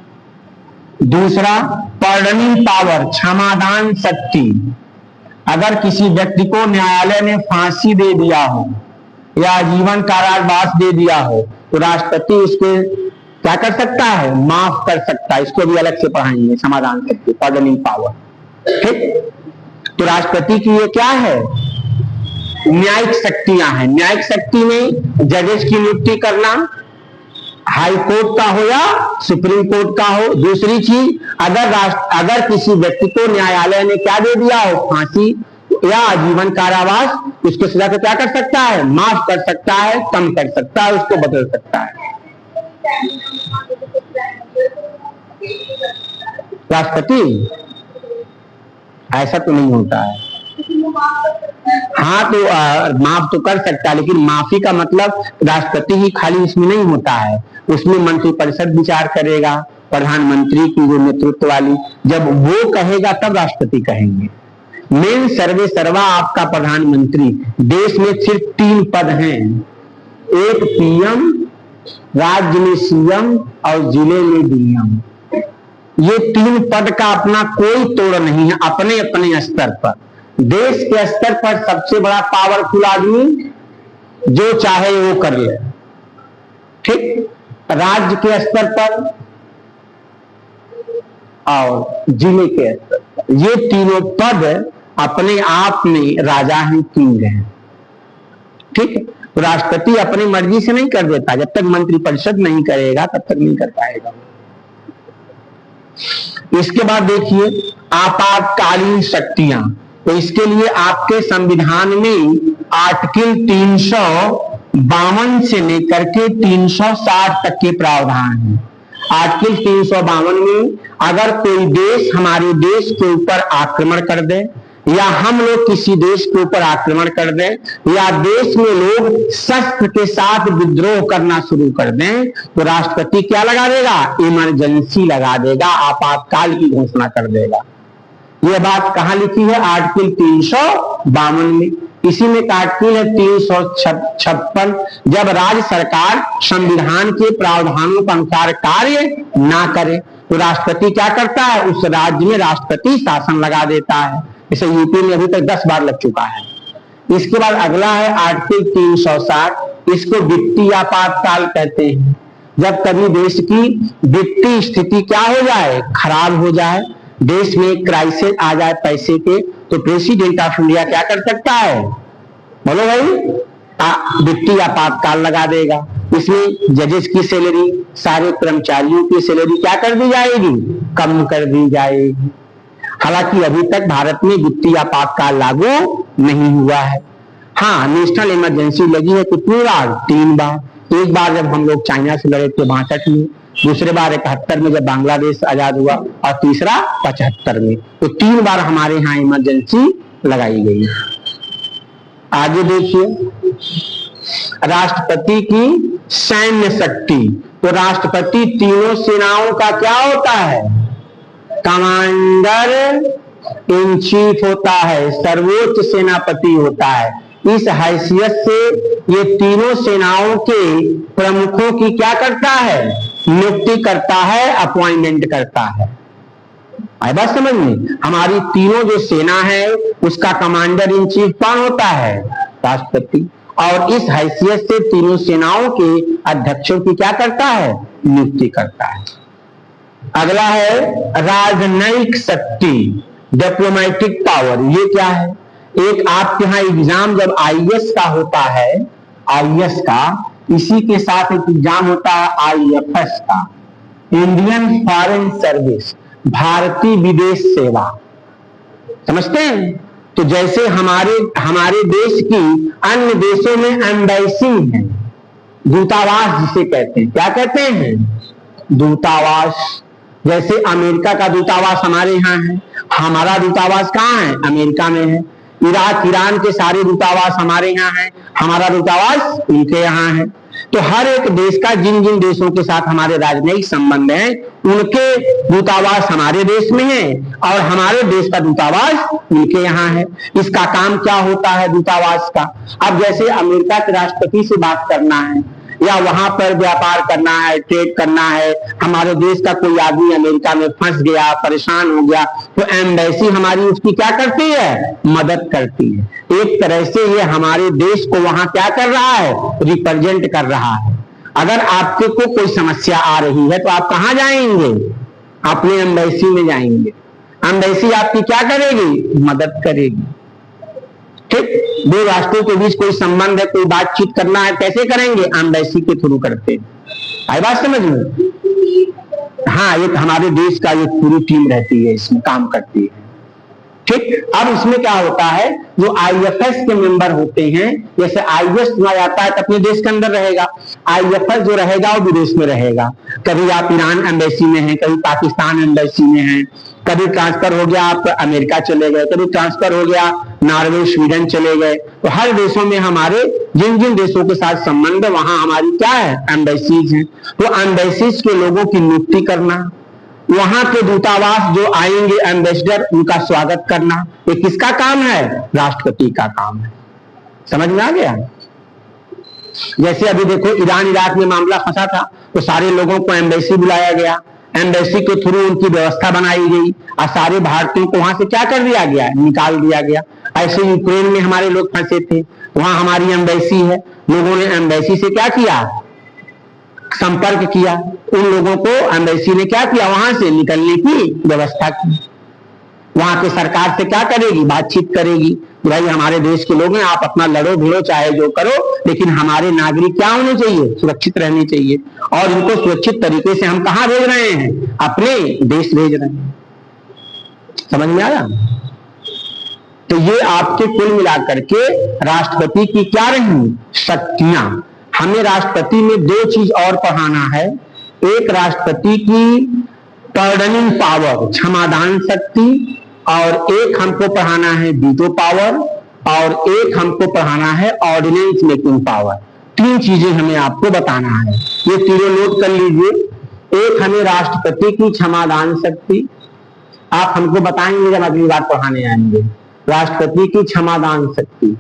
दूसरा पार्डनिंग पावर, क्षमादान शक्ति। अगर किसी व्यक्ति को न्यायालय ने फांसी दे दिया हो या जीवन कारावास दे दिया हो, तो राष्ट्रपति उसके क्या कर सकता है? माफ कर सकता है। इसको भी अलग से पढ़ाएंगे, समाधान शक्ति, पार्डनिंग पावर। ठीक, तो राष्ट्रपति की ये क्या है? न्यायिक शक्तियां हैं। न्यायिक शक्ति में जजेस की नियुक्ति करना, हाई कोर्ट का हो या सुप्रीम कोर्ट का हो। दूसरी चीज, अगर किसी व्यक्ति को न्यायालय ने क्या दे दिया हो, फांसी या आजीवन कारावास, उसको सजा को क्या कर सकता है, माफ कर सकता है, कम कर सकता है, उसको बदल सकता है। राष्ट्रपति ऐसा तो नहीं होता है। हाँ, तो माफ तो कर सकता है, लेकिन माफी का मतलब राष्ट्रपति ही खाली इसमें नहीं होता है, उसमें मंत्रिपरिषद विचार करेगा, प्रधानमंत्री की जो नेतृत्व वाली, जब वो कहेगा तब राष्ट्रपति कहेंगे। मेन सर्वे सर्वा आपका प्रधानमंत्री। देश में सिर्फ 3 पद हैं, एक पीएम, राज्य में सीएम और जिले में डीएम। ये 3 पद का अपना कोई तोड़ नहीं है, अपने अपने स्तर पर। देश के स्तर पर सबसे बड़ा पावरफुल आदमी जो चाहे वो कर ले, ठीक। राज्य के स्तर पर और जिले के स्तर पर, ये तीनों पद अपने आप में राजा हैं, किंग हैं, ठीक है। तो राष्ट्रपति अपनी मर्जी से नहीं कर देता, जब तक मंत्रिपरिषद नहीं करेगा तब तक नहीं कर पाएगा। इसके बाद देखिए आपातकालीन शक्तियां, तो इसके लिए आपके संविधान में आर्टिकल 352 से लेकर के 360 तक के प्रावधान है। आर्टिकल 352 में अगर कोई देश हमारे देश के ऊपर आक्रमण कर दे, या हम लोग किसी देश के ऊपर आक्रमण कर दें, या देश में लोग शस्त्र के साथ विद्रोह करना शुरू कर दें, तो राष्ट्रपति क्या लगा देगा, इमरजेंसी लगा देगा, आपातकाल की घोषणा कर देगा। यह बात कहां लिखी है, आर्टिकल 352 में। इसी में आर्टिकल है 356, जब राज्य सरकार संविधान के प्रावधानों के अनुसार कार्य ना करे तो राष्ट्रपति क्या करता है, उस राज्य में राष्ट्रपति शासन लगा देता है। इसे यूपी में अभी तक 10 बार लग चुका है। इसके बाद अगला है आर्टिकल 360, इसको वित्तीय आपातकाल कहते हैं। जब कभी देश की वित्तीय स्थिति क्या हो जाए, खराब हो जाए, देश में क्राइसिस आ जाए पैसे के, तो प्रेसिडेंट ऑफ इंडिया क्या कर सकता है, बोलो भाई, वित्तीय आपातकाल लगा देगा। इसमें जजेस की सैलरी, सारे कर्मचारियों की सैलरी क्या कर दी जाएगी, कम कर दी जाएगी। हालांकि अभी तक भारत में वित्तीय आपातकाल लागू नहीं हुआ है। हाँ, नेशनल इमरजेंसी लगी है कितनी बार, 3 बार। एक बार जब हम लोग चाइना से लड़े थे 62 में, दूसरे बार 71 में जब बांग्लादेश आजाद हुआ, और तीसरा 75 में। तो 3 बार हमारे यहाँ इमरजेंसी लगाई गई। आगे देखिए राष्ट्रपति की सैन्य शक्ति, तो राष्ट्रपति तीनों सेनाओं का क्या होता है, कमांडर इन चीफ होता है, सर्वोच्च सेनापति होता है। इस हैसियत से ये तीनों सेनाओं के प्रमुखों की क्या करता है, नियुक्ति करता है, अपॉइंटमेंट करता है। आई बात समझ में, हमारी तीनों जो सेना है उसका कमांडर इन चीफ कौन होता है, राष्ट्रपति। और इस हैसियत से तीनों सेनाओं के अध्यक्षों की क्या करता है, नियुक्ति करता है। अगला है राजनयिक शक्ति, डिप्लोमेटिक पावर। ये क्या है, एक आपके यहाँ एग्जाम जब आईएएस का होता है, आईएएस का, इसी के साथ एक एग्जाम होता है आईएफएस का, इंडियन फॉरेन सर्विस, भारतीय विदेश सेवा। समझते हैं। तो जैसे हमारे देश की अन्य देशों में एम्बेसी है, दूतावास जिसे कहते हैं, क्या कहते हैं, दूतावास। जैसे अमेरिका का दूतावास हमारे यहाँ है, हमारा दूतावास कहाँ है, अमेरिका में है। इराक ईरान के सारे दूतावास हमारे यहाँ है, हमारा दूतावास उनके यहाँ है। तो हर एक देश का जिन जिन देशों के साथ हमारे राजनयिक संबंध हैं, उनके दूतावास हमारे देश में है और हमारे देश का दूतावास उनके यहाँ है। इसका काम क्या होता है दूतावास का, अब जैसे अमेरिका के राष्ट्रपति से बात करना है या वहां पर व्यापार करना है, ट्रेड करना है, हमारे देश का कोई आदमी अमेरिका में फंस गया, परेशान हो गया, तो एम्बेसी हमारी उसकी क्या करती है, मदद करती है। एक तरह से ये हमारे देश को वहां क्या कर रहा है, रिप्रेजेंट कर रहा है। अगर आपके को कोई समस्या आ रही है तो आप कहां जाएंगे, अपने एम्बेसी में जाएंगे। एम्बेसी आपकी क्या करेगी, मदद करेगी। ठीक, दो राष्ट्रों के बीच कोई संबंध है, कोई बातचीत करना है, कैसे करेंगे, एम्बेसी के थ्रू करते हैं। आई बात समझ में? हाँ, ये हमारे देश का ये पूरी टीम रहती है, इसमें काम करती है। ठीक, अब इसमें क्या होता है, जो आईएफएस के मेंबर होते हैं, जैसे आईएएस चुना जाता है तो अपने देश के अंदर रहेगा, आईएफएस जो रहेगा वो विदेश में रहेगा। कभी आप ईरान एम्बेसी में हैं, कभी पाकिस्तान एम्बेसी में हैं, कभी ट्रांसफर हो गया आप अमेरिका चले गए, कभी ट्रांसफर हो गया नॉर्वे स्वीडन चले गए। तो हर देशों में हमारे जिन जिन देशों के साथ संबंध है वहां हमारी क्या है, एम्बेसीज हैं। तो एम्बेसीज के लोगों की नियुक्ति करना, वहां के दूतावास जो आएंगे एम्बेसडर, उनका स्वागत करना, ये किसका काम है, राष्ट्रपति का काम है। समझ में आ गया? जैसे अभी देखो ईरान इराक में मामला फंसा था तो सारे लोगों को एम्बेसी बुलाया गया, एम्बेसी के थ्रू उनकी व्यवस्था बनाई गई और सारे भारतीयों को वहां से क्या कर दिया गया, निकाल दिया गया। ऐसे यूक्रेन में हमारे लोग फंसे थे, वहां हमारी एम्बेसी है, लोगों ने एम्बेसी से क्या किया, संपर्क किया, उन लोगों को एम्बेसी ने क्या किया, वहां से निकलने की व्यवस्था की। वहां की सरकार से क्या करेगी, बातचीत करेगी, भाई हमारे देश के लोग हैं, आप अपना लड़ो भिड़ो चाहे जो करो, लेकिन हमारे नागरिक क्या होने चाहिए, सुरक्षित रहने चाहिए। और इनको सुरक्षित तरीके से हम कहां भेज रहे हैं, अपने देश भेज रहे हैं। समझ में आया? तो ये आपके कुल मिलाकर के राष्ट्रपति की क्या रही शक्तियां। हमें राष्ट्रपति में दो चीज और पढ़ाना है, एक राष्ट्रपति की पार्डनिंग पावर, क्षमादान शक्ति, और एक हमको पढ़ाना है वीटो पावर, और एक हमको पढ़ाना है ऑर्डिनेंस मेकिंग पावर। तीन चीजें हमें आपको बताना है, ये तीनों नोट कर लीजिए। एक हमें राष्ट्रपति की क्षमादान शक्ति, आप हमको बताएंगे जब अगली बार पढ़ाने आएंगे, राष्ट्रपति की क्षमादान शक्ति,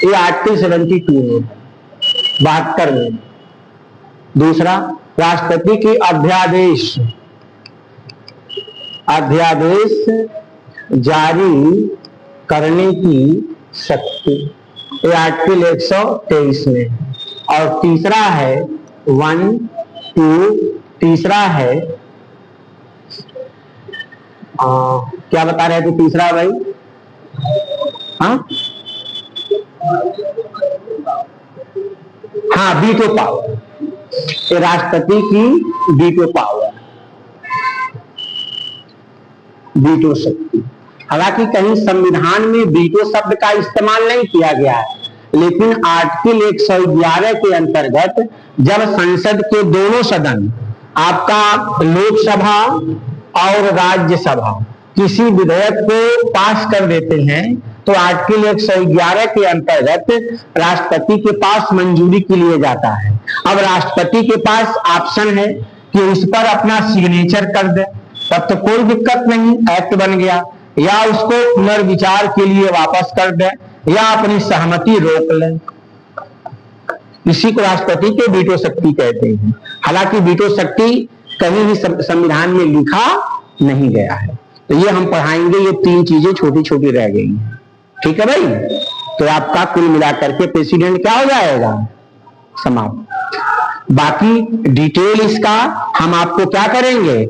ये आर्टिकल 72 में 72 में। दूसरा, राष्ट्रपति की अध्यादेश जारी करने की शक्ति, ये आर्टिकल 123 में। और तीसरा है तीसरा है क्या बता रहे थे तीसरा भाई, हाँ वीटो पावर, राष्ट्रपति की वीटो पावर, वीटो शक्ति। हालांकि कहीं संविधान में वीटो शब्द का इस्तेमाल नहीं किया गया है, लेकिन आर्टिकल 111 के अंतर्गत जब संसद के दोनों सदन, आपका लोकसभा और राज्यसभा, किसी विधेयक को पास कर देते हैं तो आर्टिकल 111 के अंतर्गत राष्ट्रपति के पास मंजूरी के लिए जाता है। अब राष्ट्रपति के पास ऑप्शन है कि उस पर अपना सिग्नेचर कर दे, तब तो कोई दिक्कत नहीं, एक्ट बन गया, या उसको पुनर्विचार के लिए वापस कर दे, या अपनी सहमति रोक ले। इसी को राष्ट्रपति के वीटो शक्ति कहते हैं। हालांकि वीटो शक्ति कहीं भी संविधान में लिखा नहीं गया है। तो ये हम पढ़ाएंगे, ये तीन चीजें छोटी छोटी रह गई हैं, ठीक है भाई। तो आपका कुल मिलाकर के प्रेसिडेंट क्या हो जाएगा, समाप्त। बाकी डिटेल इसका हम आपको क्या करेंगे,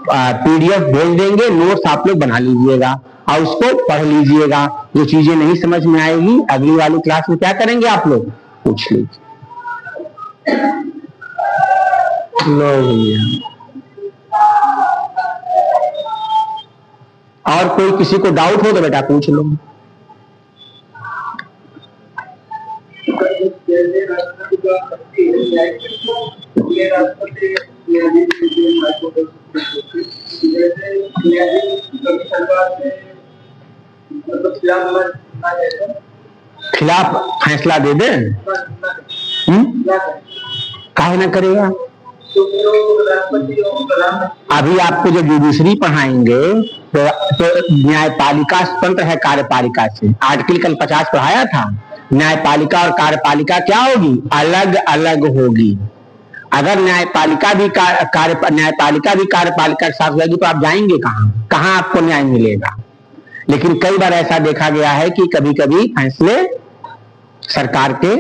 पीडीएफ भेज देंगे, नोट्स आप लोग बना लीजिएगा और उसको पढ़ लीजिएगा। जो चीजें नहीं समझ में आएगी अगली वाली क्लास में क्या करेंगे, आप लोग पूछ लीजिए। लो भैया, और कोई किसी को डाउट हो तो बेटा पूछ लो। खिलाफ फैसला दे दे, काहे ना करेगा। अभी आपको जब जुडिशरी पढ़ाएंगे तो न्यायपालिका स्वतंत्र है कार्यपालिका से। आर्टिकल कल 50 पढ़ाया था। न्यायपालिका और कार्यपालिका क्या होगी, अलग अलग होगी। अगर न्यायपालिका भी कार्यपालिका के साथ होगी तो आप जाएंगे कहाँ, कहाँ आपको न्याय मिलेगा। लेकिन कई बार ऐसा देखा गया है कि कभी कभी फैसले सरकार के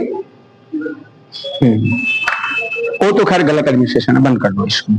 वो तो खैर गलत एडमिनिस्ट्रेशन है, बंद कर दो इसको।